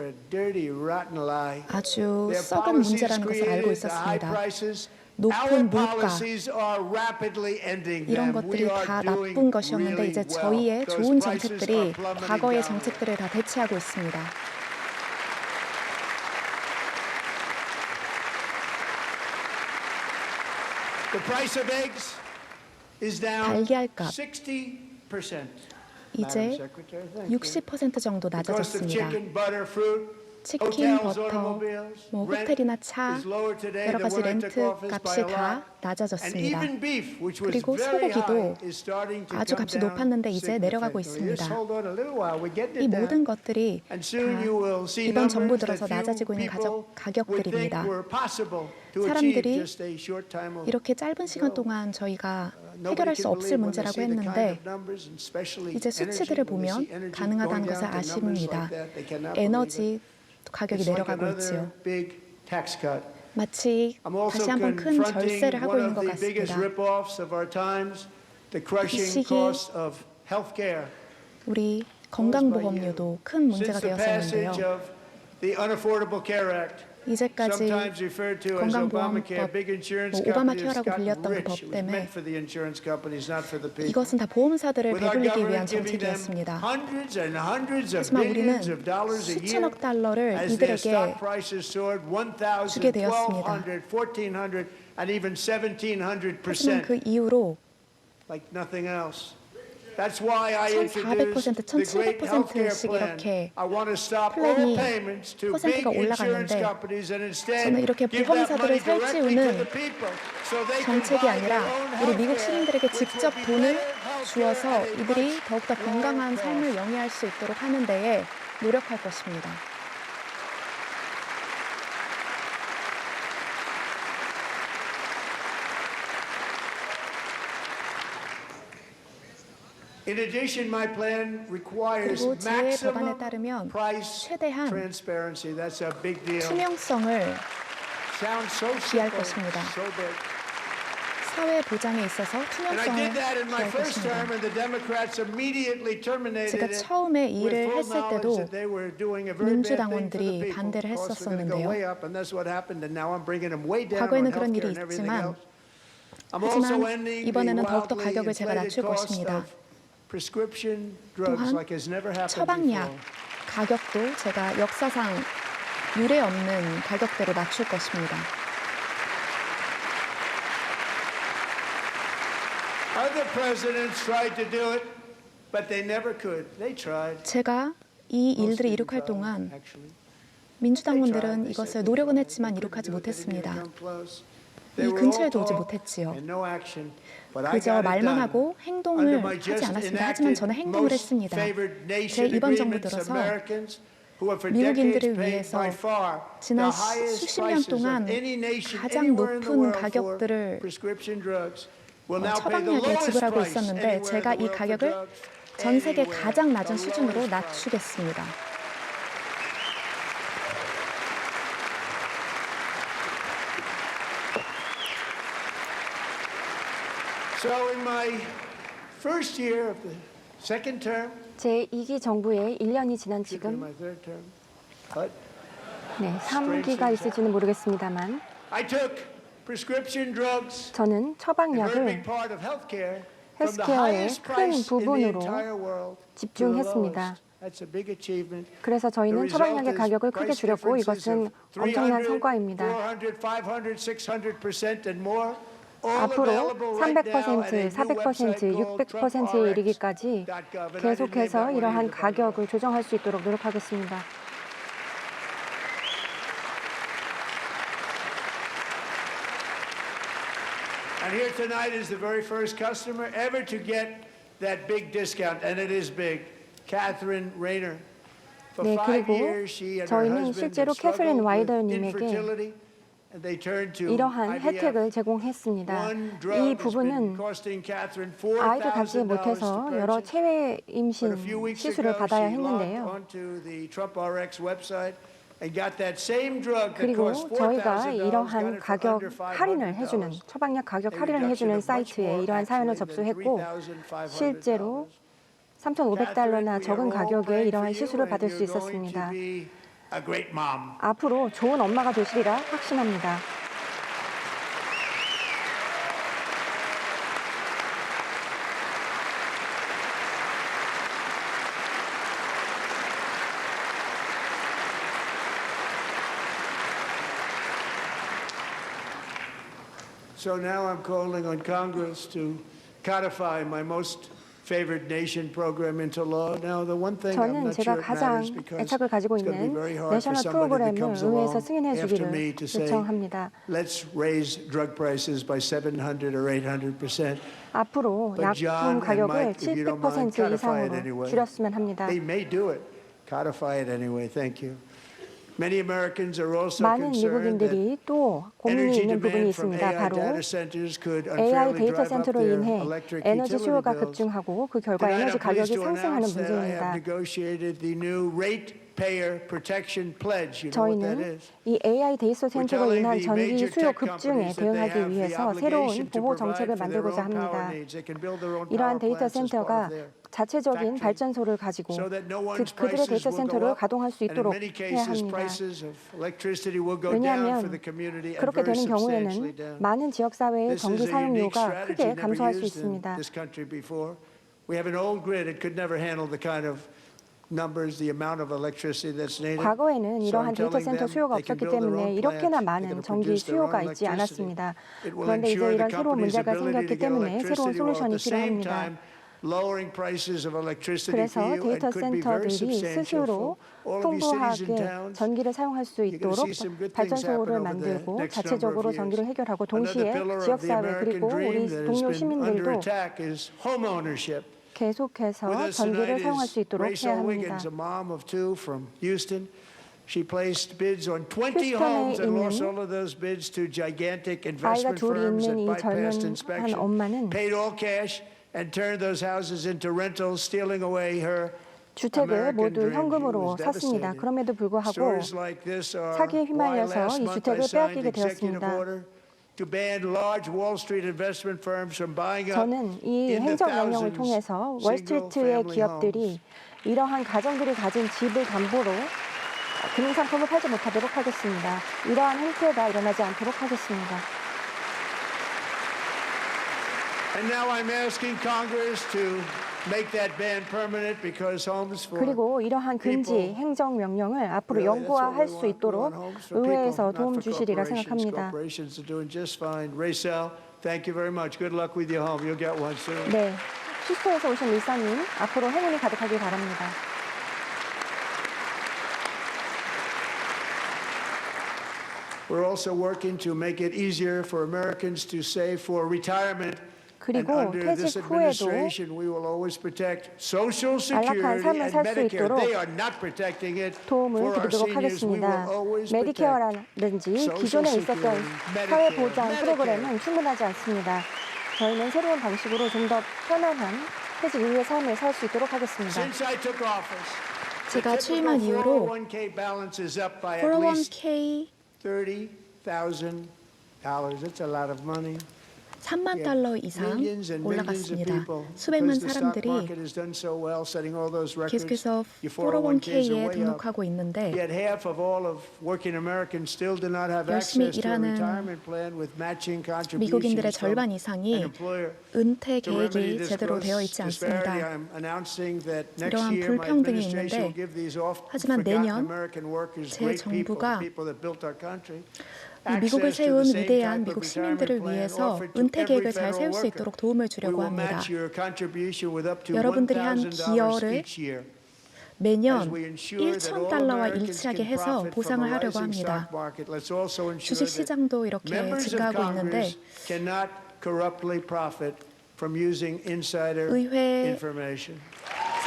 아주 썩은 문제라는 것을 알고 있었습니다. 높은 물가 이런 것들이 다 나쁜 것이었는데 이제 저희의 좋은 정책들이 과거의 정책들을 다 대체하고 있습니다. 달걀값 이제 60% 정도 낮아졌습니다. 치킨, 버터, 호텔이나 차, 여러 가지 렌트 값이 다 낮아졌습니다. 그리고 소고기도 아주 값이 높았는데 이제 내려가고 있습니다. 이 모든 것들이 다 이번 정부 들어서 낮아지고 있는 가격들입니다. 사람들이 이렇게 짧은 시간 동안 저희가 해결할 수 없을 문제라고 했는데 이제 수치들을 보면 가능하다는 것을 아십니다. 에너지 가격이 내려가고 있지요. 마치 다시 한번 큰 절세를 하고 있는 것 같습니다. 이 시기 우리 건강보험료도 큰 문제가 되었었는데요. 이제까지 건강보험법, 오바마 케어라고 불렸던 그 법 때문에 이것은 다 보험사들을 배불리기 위한 정책이었습니다. 하지만 우리는 수천억 달러를 이들에게 주게 되었습니다. 하지만 그 이후로 1,400%, 1,700%씩 이렇게 플랜이 퍼센트가 올라갔는데 저는 이렇게 보험사들을 살찌우는 정책이 아니라 우리 미국 시민들에게 직접 돈을 주어서 이들이 더욱더 건강한 삶을 영위할 수 있도록 하는 데에 노력할 것입니다. 그리고 제 법안에 따르면 최대한 투명성을 기할 것입니다. 사회 보장에 있어서 투명성을 기할 것입니다. 제가 처음에 이 일을 했을 때도 민주당원들이 반대를 했었었는데요. 과거에는 그런 일이 있지만 하지만 이번에는 더욱더 가격을 제가 낮출 것입니다. 또한 처방약 가격도 제가 역사상 유례 없는 가격대로 낮출 것입니다. 제가 이 일들을 이룩할 동안 민주당원들은 이것을 노력은 했지만 이룩하지 못했습니다. 이 근처에도 오지 못했지요. 그저 말만 하고 행동을 하지 않았습니다. 하지만 저는 행동을 했습니다. 제 이번 정부 들어서 미국인들을 위해서 지난 수십 년 동안 가장 높은 가격들을 처방약에 지불하고 있었는데 제가 이 가격을 전 세계 가장 낮은 수준으로 낮추겠습니다. 제 2기 정부의 1년이 지난 지금 3기가 있을지는 모르겠습니다만 저는 처방약을 헬스케어의 큰 부분으로 집중했습니다. 그래서 저희는 처방약의 가격을 크게 줄였고 이것은 엄청난 성과입니다. 앞으로 300%, 400%, 600%에 이르기까지 계속해서 이러한 가격을 조정할 수 있도록 노력하겠습니다. And here tonight is the very first customer ever to get that big discount, and it is big. Catherine Rayner. 네, 그리고 저희는 실제로 캐서린 와이더님에게 이러한 혜택을 제공했습니다. 이 부분은 아이를 갖지 못해서 여러 체외 임신 시술을 받아야 했는데요. 그리고 저희가 이러한 가격 할인을 해주는 처방약 가격 할인을 해주는 사이트에 이러한 사연을 접수했고 실제로 $3,500나 적은 가격에 이러한 시술을 받을 수 있었습니다. 앞으로 좋은 엄마가 되시리라 확신합니다. So now I'm calling on Congress to codify my most favored nation program into law. Now, the one thing I'm 저는 not 제가 sure it 가장 matters because 애착을 가지고 it's going to be 있는 very hard for 내셔널 somebody that 프로그램을 comes 의회에서 along 승인해 after me 주기를 to say, 요청합니다. let's raise drug prices by 700 or 800%. 앞으로 But John 약품 and 가격을 Mike, if you don't mind, 700% codify it 이상으로 anyway. 줄였으면 합니다. They may do it. Codify it anyway. Thank you. Many Americans are also 많은 concerned that 미국인들이 또 고민이 energy 있는 부분이 demand from 있습니다. AI 바로 data centers could AI unfairly 데이터 drive up 센터로 their 인해 electric 에너지 utility 수요가 bills. 급증하고 그 결과 Tonight, 에너지 I'm pleased 가격이 to 상승하는 announce that I have 문제입니다. negotiated the new ratepayer protection pledge. You know what that 저희는 is? 이 AI 데이터 센터로 telling 인한 the 전기 major 수요 tech 급증에 companies that they 대응하기 have the 위해서 obligation 새로운 to 보호 provide 정책을 for their 만들고자 own power 합니다. needs. They can build their own 이러한 power 데이터 plants as part 센터가 of their 자체적인 factory 발전소를 가지고 so that no one's 그들의 prices 데이터 will go 센터를 up. 가동할 수 And in 있도록 many 해야 cases, 합니다. prices of electricity will go down for the 왜냐하면 community and 그렇게 very 되는 substantially 경우에는 down. 많은 지역사회의 This 전기 is a unique 사용료가 strategy 크게 never 감소할 수 used in 있습니다. this country before. We have an old grid; it could never handle the kind of numbers, the amount of electricity that's needed. 과거에는 So 이러한 I'm 데이터 telling 센터 them 수요가 they can 없었기 build their 때문에 own 이렇게나 plants. They're 많은 gonna 전기 produce their own 수요가 있지 electricity. 않았습니다. It will 그런데 이제 ensure the 이런 새로운 company's 문제가 ability 생겼기 to get 때문에 새로운 electricity while at 솔루션이 the same 필요합니다. time lowering prices of electricity 그래서 for you and 데이터 could be very 센터들이 substantial 스스로 for all of you cities and 풍부하게 towns. 전기를 사용할 수 You're 있도록 going to see some good things happen 발전소를 over the 만들고 next number 자체적으로 of 전기를 years. 해결하고 Another 동시에 pillar of the 지역사회 American 그리고 우리 dream that has 동료 been under 시민들도 attack is home ownership. With 계속해서 us 전기를 tonight 사용할 수 is 있도록 Rachel 해야 합니다. Wiggins, a mom of two from Houston. She placed bids on 20 휴스턴에 homes and lost 있는 all of those bids to gigantic 아이가 investment 둘이 firms that 있는 이 bypassed 젊은 한 inspection, 엄마는 paid all cash, and turned those houses into rentals, stealing away her 주택을 American 모두 dream. She 현금으로 was 샀습니다. devastated. 그럼에도 불구하고 Stories like this are 사기에 why 휘말려서 last 이 month I 주택을 signed 빼앗기게 executive 되었습니다. order to ban large Wall Street investment firms from buying up 저는 이 in the 행정명령을 thousands 통해서 월스트리트의 single-family 기업들이 homes. 이러한 가정들이 가진 집을 담보로 금융상품을 팔지 못하도록 하겠습니다. 이러한 행태가 일어나지 않도록 하겠습니다. And now I'm asking Congress to make that ban permanent because homes for 그리고 이러한 금지 people, 행정명령을 앞으로 really, that's what we 영구화할 want. 수 We want 있도록 homes for people, 의회에서 not 도움 for 주시리라 corporations. 생각합니다. Corporations are doing just fine. Rachel, thank you very much. Good luck with your home. You'll get one soon. 네, 휴스턴에서 오신 리사님, 앞으로 행운이 가득하길 바랍니다. We're also working to make it easier for Americans to save for retirement. And 그리고 under this 퇴직 후에도 administration, we will always protect Social 안락한 Security 삶을 and 살 수 Medicare. 있도록 They are not protecting it 도움을 for our 드리도록 seniors. We will 하겠습니다. always protect 메디케어라든지 Social 기존에 있었던 Security, 사회 Medicare, 보장 Medicare. 프로그램은 충분하지 않습니다. 저희는 새로운 방식으로 좀 더 편안한 퇴직 이후의 삶을 살 수 있도록 하겠습니다. Since I took office, 제가 취임한 이후로 401k balance is up by at least 401k $30,000. That's a lot of money. 3만 달러 이상 Millions and millions of 올라갔습니다. people, 수백만 because the stock 사람들이 market has done so well, setting all those records. 계속해서 Your 401ks 401k에 are way up. 등록하고 있는데 Yet half of all of working Americans still do not have 열심히 access to a 일하는 retirement plan with matching 미국인들의 contributions from 절반 an 이상이 employer. 은퇴 To remedy 계획이 this 제대로 gross 되어 있지 disparity, 않습니다. I'm announcing that next 이러한 year my 불평등이 administration will 있는데 give these 하지만 oft-forgotten 내년 American workers, 제 great people, 정부가 the people that built our country, 이 미국을 access to 세운 the same 위대한 type of 미국 retirement 시민들을 plan 위해서 offered to 은퇴 every 계획을 잘 federal 세울 수 worker. 있도록 도움을 We 주려고 will 합니다. match your contribution with up to 여러분들이 한 $1,000 기여를 each year. 매년 As we ensure that all 1,000달러와 Americans 일치하게 can 해서 profit from 보상을 a 하려고 rising 합니다. stock market, let's also ensure 주식 that 시장도 이렇게 members of 증가하고 있는데 Congress cannot corruptly profit from using insider 의회 information.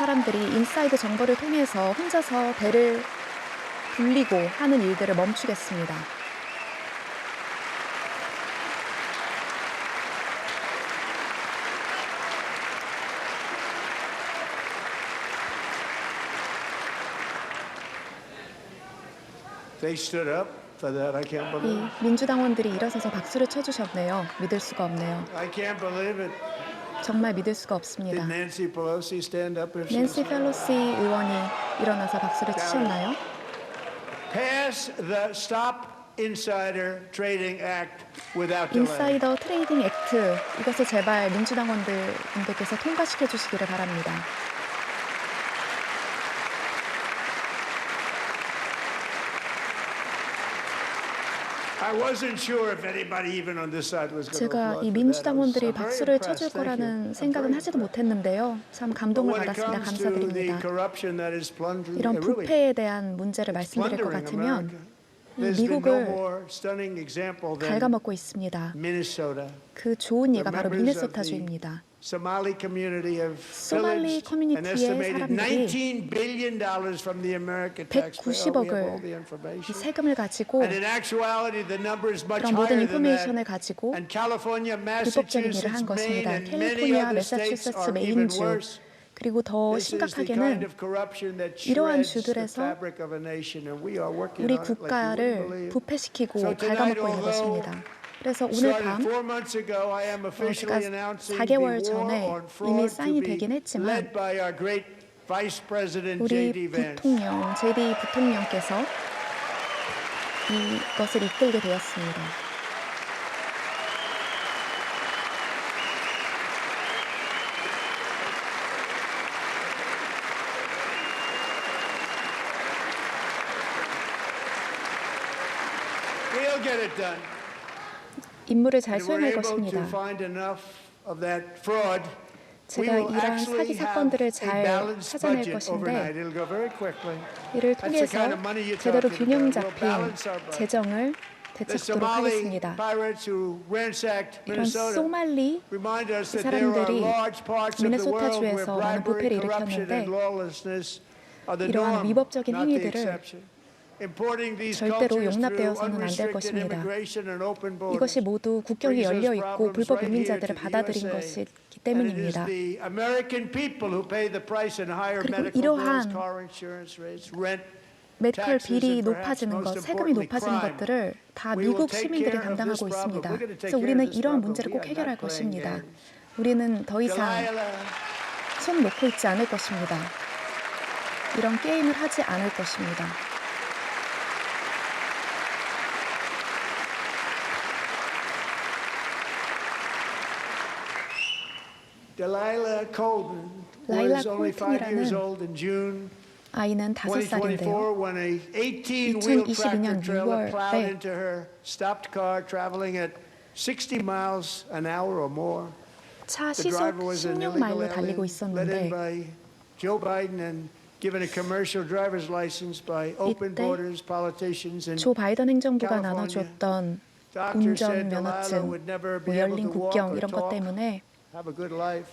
사람들이 인사이드 정보를 통해서 혼자서 배를 불리고 하는 일들을 멈추겠습니다. They stood up for that. I can't 이 believe it. 민주당원들이 일어서서 박수를 쳐주셨네요. 믿을 수가 없네요. I can't believe it. 정말 믿을 수가 Did 없습니다. Nancy Pelosi stand up if she 낸시 was 펠로시 의원이 일어나서 박수를 치셨나요? pass the Stop Insider Trading Act without delay? 인사이더 트레이딩 액트 이것을 제발 민주당원들께서 통과시켜 주시기를 바랍니다. I wasn't sure if anybody even on this side was going to 제가 applaud 이 for that. I was 민주당원들이 very 박수를 impressed. 쳐줄 Thank you. 거라는 I'm 생각은 very 하지도 impressed. 못했는데요. 참 But 감동을 when it 받았습니다. comes to the 감사드립니다. corruption that is plundering, 이런 really 부패에 대한 문제를 말씀드릴 것 plundering 같으면 America, there's been no 미국을 more stunning example than 갉아먹고 있습니다. Minnesota. 그 좋은 예가 바로 The members of 미네소타주입니다. Somali community have 소말리 pillaged an 커뮤니티의 estimated 사람들이 $19 billion from the American taxpayer. We have all the 190억을 이 information. 세금을 가지고 And in actuality, the number is much 그런 모든 higher than 인포메이션을 that. 가지고 And California, 불법적인 일을 한 Massachusetts, Maine, 것입니다. and many 캘리포니아, other states 매사추세츠, are even 메인주 worse. 그리고 더 This is the kind 심각하게는 of corruption that 이러한 shreds the 주들에서 fabric of a nation, and we are working 우리 on it like you wouldn't 국가를 believe. 부패시키고 So tonight, 갉아먹고 있는 것입니다. 그래서 오늘 Started 밤 4 months ago, I am officially 제가 announcing 4개월 the war 전에 on fraud 이미 to 사인이 be 되긴 했지만 led by our great Vice President 우리 J.D. Vance. 부통령, JD 부통령께서 이것을 이끌게 되었습니다. We'll get it done. 임무를 잘 And we're 수행할 able to 것입니다. find enough of that fraud. We 제가 will 이러한 actually 사기 have 사건들을 a 잘 balanced 찾아낼 budget overnight. 것인데 It'll go very quickly. 이를 That's the 통해서 kind of money you're 제대로 talking 균형 about. We'll 잡힌 balance our budget. 재정을 The 되찾도록 Somali 하겠습니다. pirates who ransacked 이런 Minnesota 소말리 remind us 이 that there are 사람들이 large parts of the world where 미네소타주에서 많은 bribery, 부패를 corruption, 일으켰는데 and lawlessness are the 이러한 norm, 위법적인 not the 행위들을 exception. Importing these 절대로 cultures through 용납되어서는 안 될 unrestricted 것입니다. immigration and open borders 이것이 모두 국경이 brings us 열려 있고 problems 불법 right here 이민자들을 to the 받아들인 USA. 것이기 And it is 때문입니다. the American people who pay the price in higher 그리고 medical bills, 이러한 car insurance rates, rent, 메디컬 taxes, 비리 and perhaps 높아지는 것, most 세금이 importantly, 높아지는 crime. 것들을 다 We will 미국 take 시민들이 care of this 담당하고 problem. 있습니다. We're gonna take 그래서 care 우리는 of this 이러한 problem. 문제를 We 꼭 are 해결할 not playing 것입니다. games. 우리는 더 이상 Delilah, 손 놓고 있지 않을 것입니다. 이런 게임을 하지 않을 것입니다. Delilah Colden 라일라 was only 5 years 콜튼이라는 old in June 아이는 5살인데요. 2024 when a 18-wheel 2022년 tractor trailer 6월에 plowed into her stopped car traveling at 60 miles an hour or more. 차 The 시속 driver was an illegal 16마일로 달리고 alien let in 있었는데 by Joe Biden and given a commercial driver's license by open 이때 borders politicians and 조 바이든 행정부가 California. 나눠주었던 doctors said 운전 Delilah 면허증, would never 뭐 be able 열린 to walk 국경 or 이런 것 talk, 때문에 have a good life.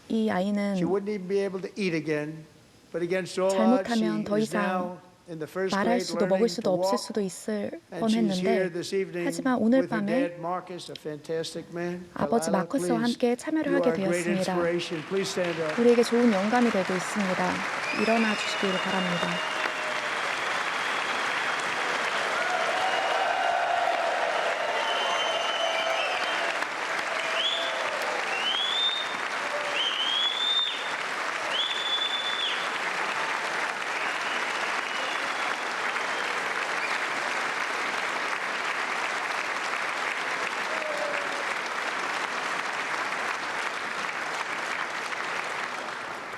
이 아이는 She wouldn't even be able to eat again. But against all odds, 잘못하면 she 더 is 이상 now in the first 말할 grade 수도 먹을 learning 수도 to 없을 walk. 수도 있을 And she's here 뻔했는데 this evening 하지만 오늘 with her 밤에 dad Marcus, a fantastic man. 아버지 Delilah, 마커스와 please, 함께 참여를 you 하게 are a great 되었습니다. inspiration. Please stand up. 우리에게 좋은 영감이 되고 있습니다. 일어나 주시기를 바랍니다.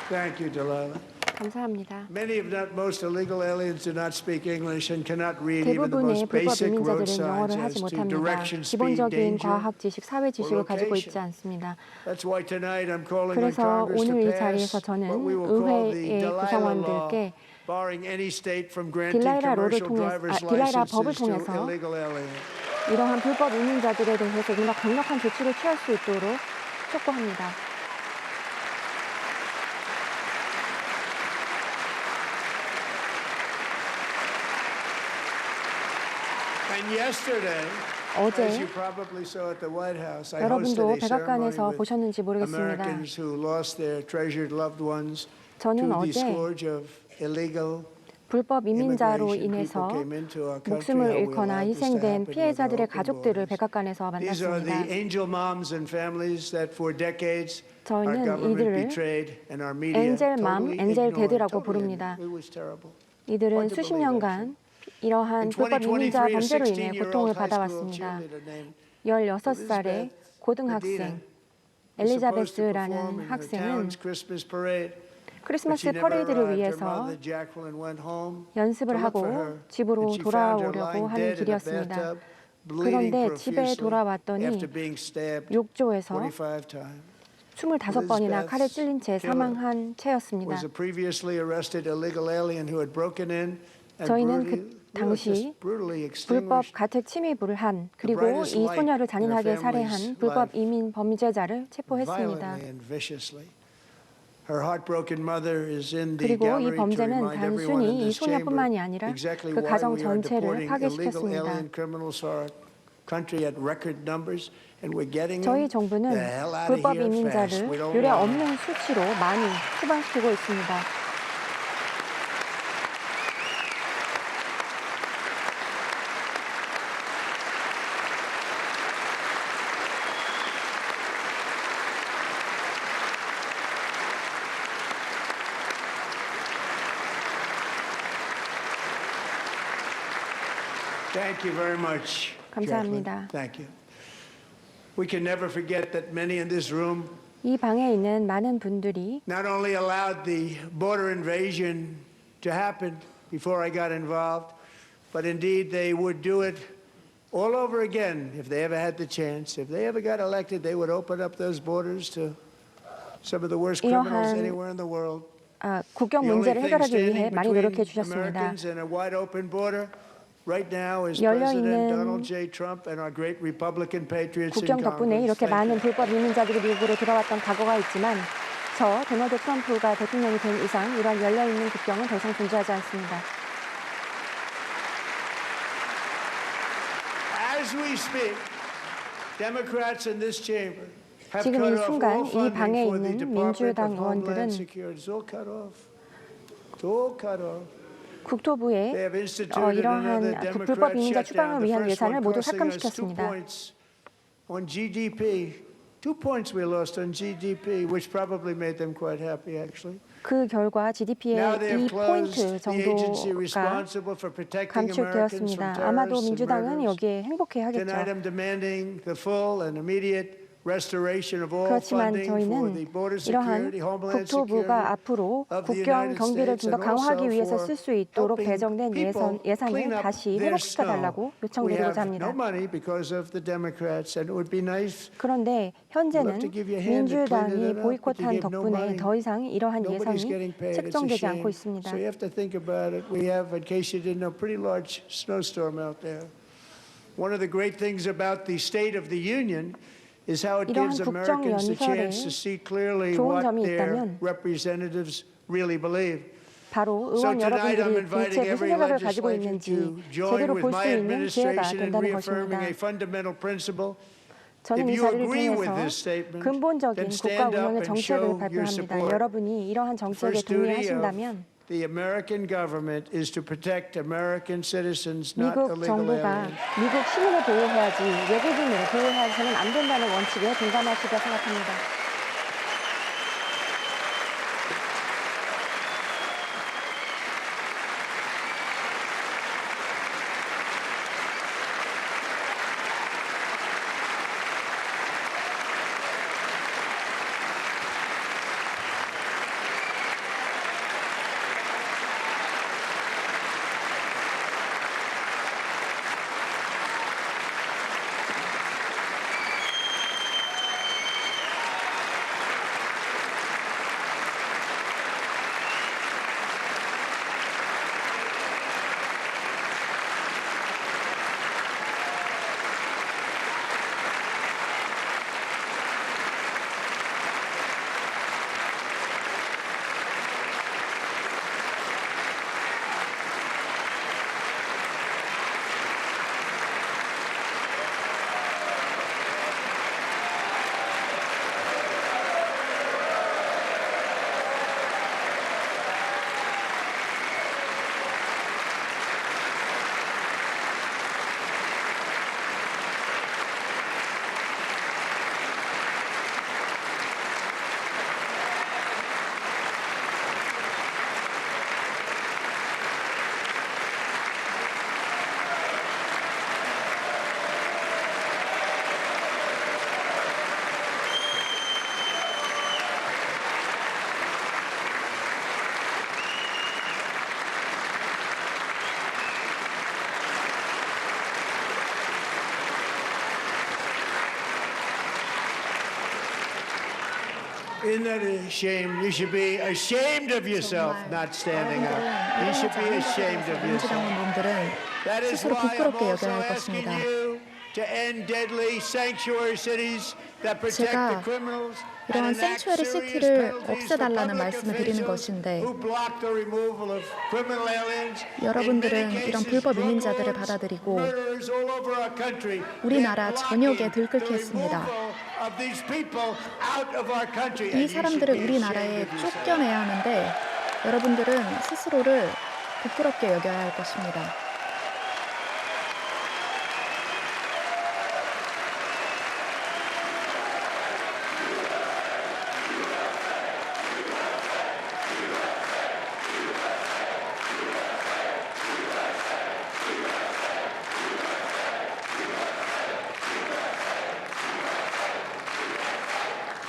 Thank you, Delilah. 감사합니다. Many, if not most, illegal aliens do not speak English and cannot read even the 대부분의 most 불법 basic road 이민자들은 영어를 signs as 하지 to 못합니다. direction, speed, 기본적인 danger. 과학 지식, 사회 지식을 가지고 있지 location. 않습니다. That's why tonight I'm calling on 그래서 Congress to 오늘 이 pass 자리에서 저는 what we will call the 의회의 Delilah Law, 구성원들께 barring any state from granting 딜라이라 로를 commercial 통해서, driver's 딜라이라 법을 licenses to 통해서 illegal aliens. 이러한 불법 이민자들에 대해서 좀 더 강력한 조치를 취할 수 있도록 촉구합니다. And yesterday, 어제 as you probably saw at the White House, I hosted 여러분도 a ceremony 백악관에서 with 보셨는지 모르겠습니다. Americans who lost their treasured loved ones 저는 to the 어제 scourge of illegal 불법 이민자로 immigration. 인해서 People came into our country. 목숨을 How we 잃거나 allowed this to 희생된 happen with 피해자들의 our open 가족들을 borders. 백악관에서 These are the 만났습니다. angel moms and families that for decades our 저희는 government 이들을 betrayed and our media 엔젤 맘, totally 엔젤 ignored. 데드라고 Totally 부릅니다. ignored. It was terrible. 이들은 Hard to 수십 believe, 년간 이러한 In 불법 이민자 2023, a 범죄로 인해 16-year-old 고통을 high school 받아왔습니다. cheerleader named 16살의 Medina 고등학생 was supposed to perform 엘리자베스라는 in her 학생은 town's Christmas parade, but 크리스마스 she never 퍼레이드를 arrived. Her 위해서 mother, Jacqueline, went home 연습을 to look for 하고 her, 집으로 and she found her 돌아오려고 lying 하는 dead in a 길이었습니다. bathtub bleeding 그런데 집에 profusely 돌아왔더니 after being stabbed 욕조에서 45 times. 25번이나 칼에 찔린 채 사망한 채였습니다. Was a previously arrested illegal alien who had broken in and 저희는 brutally, 그 당시 brutally 불법 extinguished 가택 침입을 한 그리고 이 소녀를 잔인하게 살해한 불법 이민 범죄자를 체포했습니다. violently and viciously. Her heartbroken mother is in the 그리고 이 gallery to 범죄는 remind everyone in 단순히 이 this chamber 소녀뿐만이 아니라 exactly 그 why 가정 we are 전체를 deporting illegal 파괴시켰습니다. alien criminals to our country at record numbers, and we're getting them 저희 the 정부는 hell out of 불법 here fast. 이민자를 We don't 유례 want 없는 수치로 많이 추방시키고 있습니다. Thank you very much. 감사합니다. Jacqueline. Thank you. We can never forget that many in this room 이 방에 있는 많은 분들이 not only allowed the border invasion to happen before I got involved, but indeed they would do it all over again if they ever had the chance. If they ever got elected, they would open up those borders to some of the worst criminals 이러한 anywhere in the world. 국경 The only 문제를 thing 해결하기 위해 standing 많이 between 노력해 주셨습니다. Americans and a wide open border right now is 열려 President 있는 Donald J. Trump and our great Republican patriots in 국경 덕분에 Congress. 이렇게 Thank 많은 you. 불법 이민자들이 미국으로 들어왔던 과거가 있지만 저 도널드 트럼프가 대통령이 된 이상 이런 열려있는 국경은 더 이상 존재하지 않습니다. As we speak, Democrats in this chamber have 지금 cut 이 off 순간 all 이 funding 방에 for the 있는 Department 민주당 of Homeland 의원들은 Security. It's all cut off. It's all cut off. They 국토부에 have instituted 이러한 another 불법 Democrat 이민자 shutdown. 추방을 The 위한 first 예산을 one 모두 costing us 2 삭감시켰습니다. points on GDP. 2 points we lost on GDP, which probably made them quite happy, actually. 그 결과 GDP의 Now they have 2포인트 closed the agency 정도가 responsible for protecting Americans from 감축되었습니다. 아마도 terrorists and 민주당은 murderers. 여기에 행복해하겠죠. Tonight I'm demanding the full and immediate restoration of all 그렇지만 funding for 저희는 the border 이러한 security, homeland 국토부가 security 앞으로 of the 국경 United 경비를 States 좀 더 and 강화하기 also 위해서 for 쓸 수 있도록 helping 배정된 people clean 예산을 up 다시 their 회복시켜달라고 snow. We 요청드리고자 have 합니다. no money because of the Democrats, and it would be nice. 그런데 I'd 현재는 love to give you a hand to clean 민주당이 it up, but you 보이콧한 gave no money. 덕분에 더 이상 이러한 Nobody's 예산이 getting paid. It's a 책정되지 않고 shame. 있습니다. So you have to think about it. We have, in case you didn't know, a pretty large snowstorm out there. One of the great things about the State of the Union is how it 이러한 gives Americans the 국정연설에 chance to see clearly 좋은 what 점이 their 있다면 representatives really believe. 바로 So 의원 tonight I'm 여러분들이 inviting 대체 무슨 every 생각을 가지고 legislator 있는지 to join 제대로 with 볼 수 my 있는 기회가 administration in 된다는 reaffirming 것입니다. a fundamental principle. 저는 If 이 you 자리를 agree with 통해서 this statement, 근본적인 then 국가 stand up 운영의 and 정책을 show your 발표합니다. support. 여러분이 이러한 정책에 First duty of 동의하신다면 the American government is to protect American citizens, not 미국 illegal 정부가 aliens. 미국 시민을 보호해야지 외국인을 보호해서는 안 된다는 원칙에 동감하시리라 생각합니다. Isn't that a shame? You should be ashamed of yourself not standing up. You should be ashamed of yourself. 민주당원분들은 That is 스스로 why I'm 부끄럽게 also 여겨야 할 asking 것입니다. you to end deadly sanctuary cities that protect the 제가 criminals 이러한 and enact 생츄어리 serious 시티를 penalties for 없애달라는 public 말씀을 드리는 officials 것인데 who block the removal of criminal aliens. 여러분들은 In many 이런 cases, 불법 drug 이민자들을 lords, 받아들이고 murderers all over our country, 우리나라 they're 전역에 blocking 들끓게 the 했습니다. removal of these people out of our country. And 이 you should 사람들을 be 우리나라에 ashamed of yourself. 쫓겨내야 하는데 여러분들은 스스로를 부끄럽게 여겨야 할 것입니다.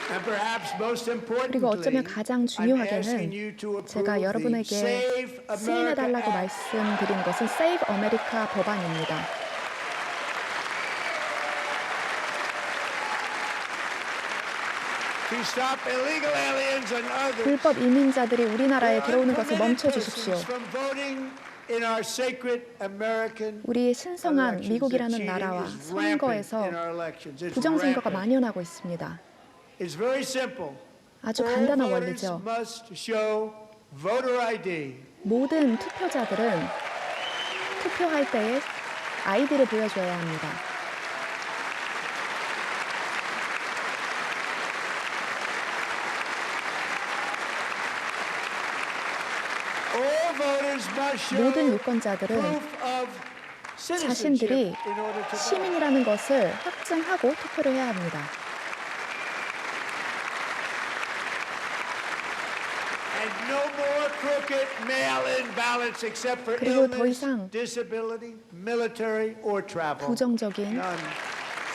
And perhaps most 그리고 어쩌면 importantly, 가장 I'm 중요하게는 asking you to 제가 approve the 여러분에게 Save 승인해달라고 America Act. 말씀드린 것은 Save America 법안입니다. To stop illegal aliens and others 불법 이민자들이 우리나라에 들어오는 것을 unpermitted 멈춰주십시오. persons from voting in our sacred American 우리의 신성한 elections. 미국이라는 The cheating 나라와 is rampant 선거에서 in our elections. It's 부정선거가 rampant. 만연하고 있습니다. It's very simple. 아주 All 간단한 voters 원리죠. must show voter ID. 모든 투표자들은 투표할 때에 아이디를 보여줘야 합니다. All voters must show 모든 유권자들은 proof of citizenship 자신들이 in order to vote. 시민이라는 것을 확증하고 투표를 해야 합니다. And no more crooked mail-in ballots except for 그리고 더 illness, 이상 disability, military, or travel. 부정적인 None.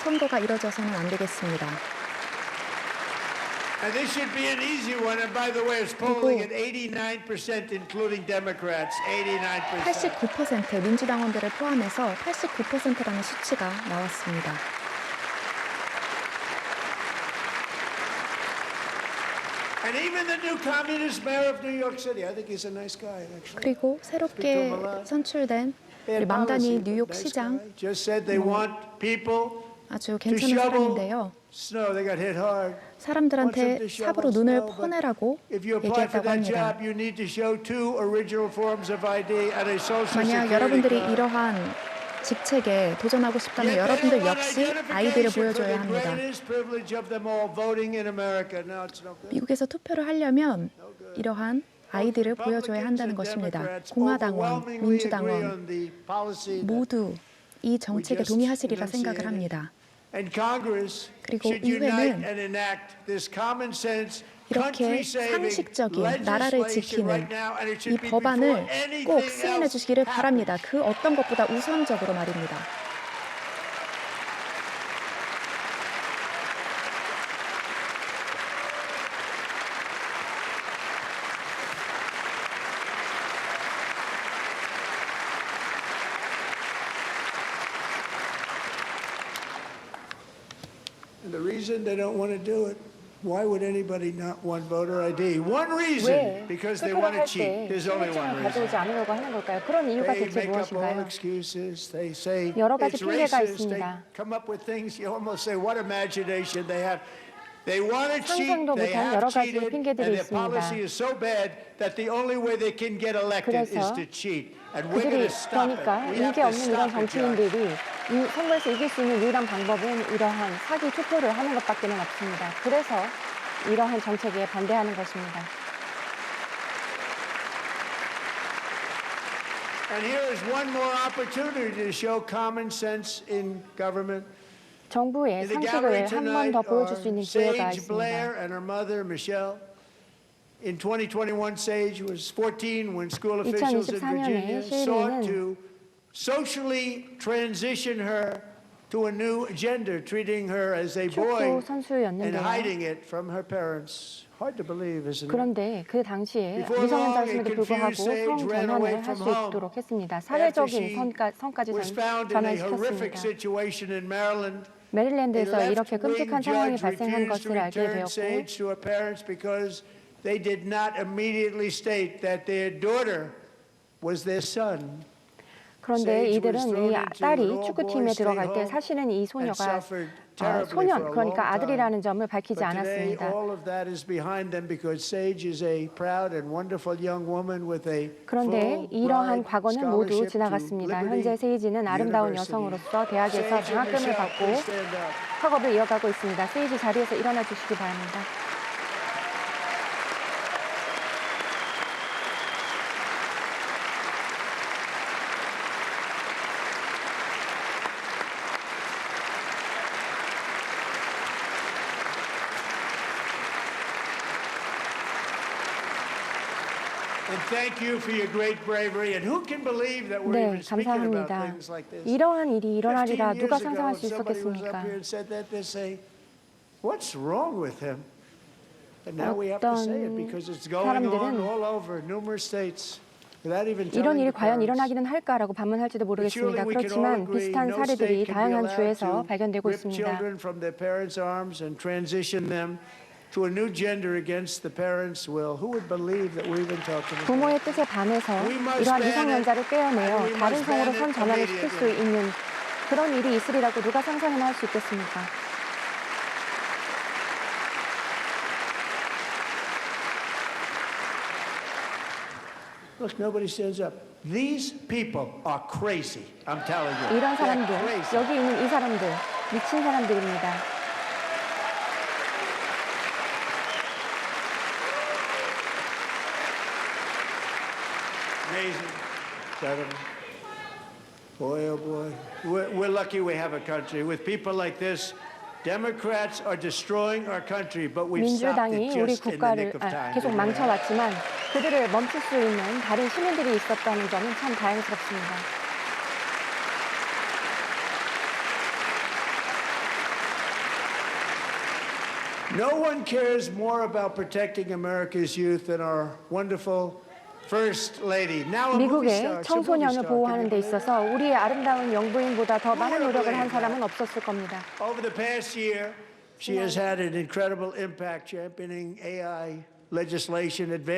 선거가 이뤄져서는 안 되겠습니다. And this should be an easy one. And by the way, it's polling at 89%, including Democrats. 89%. 89% 민주당원들을 포함해서 89%라는 수치가 나왔습니다. And even the new communist mayor of New York City, I think he's a nice guy, actually. 그리고 새롭게 선출된 우리 망다니 뉴욕 시장 just said they want people 아주 to 괜찮은 shovel 사람인데요. snow. They got hit hard. 사람들한테 삽으로 눈을 퍼내라고 If you apply for 얘기했다고 that 합니다. job, you need to show 2 original forms of ID and a social 만약 security 여러분들이 card. 이러한 직책에 도전하고 싶다면 Yet they 여러분들 don't want 역시 identification 아이디를 for 보여줘야 the 합니다. greatest privilege of them all, voting in America. No, it's no good. 미국에서 투표를 하려면 이러한 아이디를 보여줘야 한다는 것입니다. 공화당원, 민주당원 모두 이 정책에 동의하시리라 생각을 합니다. 그리고 의회는 이렇게 상식적인 나라를 지키는 이 법안을 꼭 승인해 주시기를 바랍니다. 그 어떤 것보다 우선적으로 말입니다. And the reason they don't want to do it, why would anybody not want voter ID? One reason, 왜 because they 투표를 want to 할 cheat. 때 There's only one 신분증을 reason. 가져오지 않으려고 하는 걸까요? 그런 이유가 They 대체 make up all 무엇인가요? excuses. They say 여러 가지 it's 핑계가 racist. They 있습니다. come up with things. You almost say, what imagination they have. They want to cheat. 상상도 They 못한 have 여러 가지 cheated, and 핑계들이 their 있습니다. policy is so bad that the only way they can get elected is 그래서 to cheat. And we're going 그들이 to stop it. 그러니까 We have 이게 to 없는 stop 이런 it, John. 정치인들이 이 선거에서 이길 수 있는 유일한 방법은 이러한 사기 투표를 하는 것밖에는 없습니다. 그래서 이러한 정책에 반대하는 것입니다. And here is one more opportunity to show common sense in government. 정부의 In the gallery 상식을 한 번 더 tonight 보여줄 are 수 있는 기회가 Sage Blair 있습니다. and her mother, Michelle. In 2021, Sage was 14 when school officials in 2024년에 Virginia sought 셰일리는 to socially transition her to a new gender, treating her as a boy 축구 and 선수였는데요. hiding it from her parents. Hard to believe, isn't it? 그런데 그 당시에 Before 미성년자였음에도 long, a 불구하고 confused 성 Sage ran away 전환을 할 수 from home 있도록 했습니다. after 사회적인 she 성까지 was found in a horrific 전환시켰습니다. situation in Maryland 메릴랜드에서 이렇게 끔찍한 상황이 발생한 것을 알게 되었고 Sage to her parents because they did not immediately state that their daughter was their son. 그런데 이들은 이 딸이 축구팀에 들어갈 때 사실은 이 소녀가 소년, 그러니까 아들이라는 점을 밝히지 않았습니다. 그런데 이러한 과거는 모두 지나갔습니다. 현재 세이지는 아름다운 여성으로서 대학에서 장학금을 받고 학업을 이어가고 있습니다. 세이지 자리에서 일어나 주시기 바랍니다. 네, 감사합니다. 이러한 일이 일어나리라 누가 상상할 수 있었겠습니까? 어떤 사람들은 이런 일이 과연 일어나기는 할까라고 반문할지도 모르겠습니다. 그렇지만 비슷한 사례들이 다양한 주에서 발견되고 있습니다. 부모의 뜻에 반해서 이러한 미성년자를 떼어내어 다른 성으로 선 전환을 시킬 수 있는 그런 일이 있으리라고 누가 상상이나 할 수 있겠습니까? Look, nobody stands up. These people are crazy. I'm telling you. 이런 사람들, 여기 있는 이 사람들, 미친 사람들입니다. Amazing, gentlemen. Boy, oh boy. We're lucky we have a country with people like this. Democrats are destroying our country, but we've stopped it 민주당이 우리 just in the nick 국가를 of time. 계속 망쳐왔지만 그들을 멈출 수 있는 다른 시민들이 있었다는 점은 참 다행스럽습니다. No one cares more about protecting America's youth than our wonderful First Lady. Now a movie 미국의 star, 청소년을 보호하는 데 있어서 우리의 아름다운 영부인보다 더 많은 노력을 한 사람은 없었을 겁니다. Over the past year, she has had an incredible impact championing AI legislation,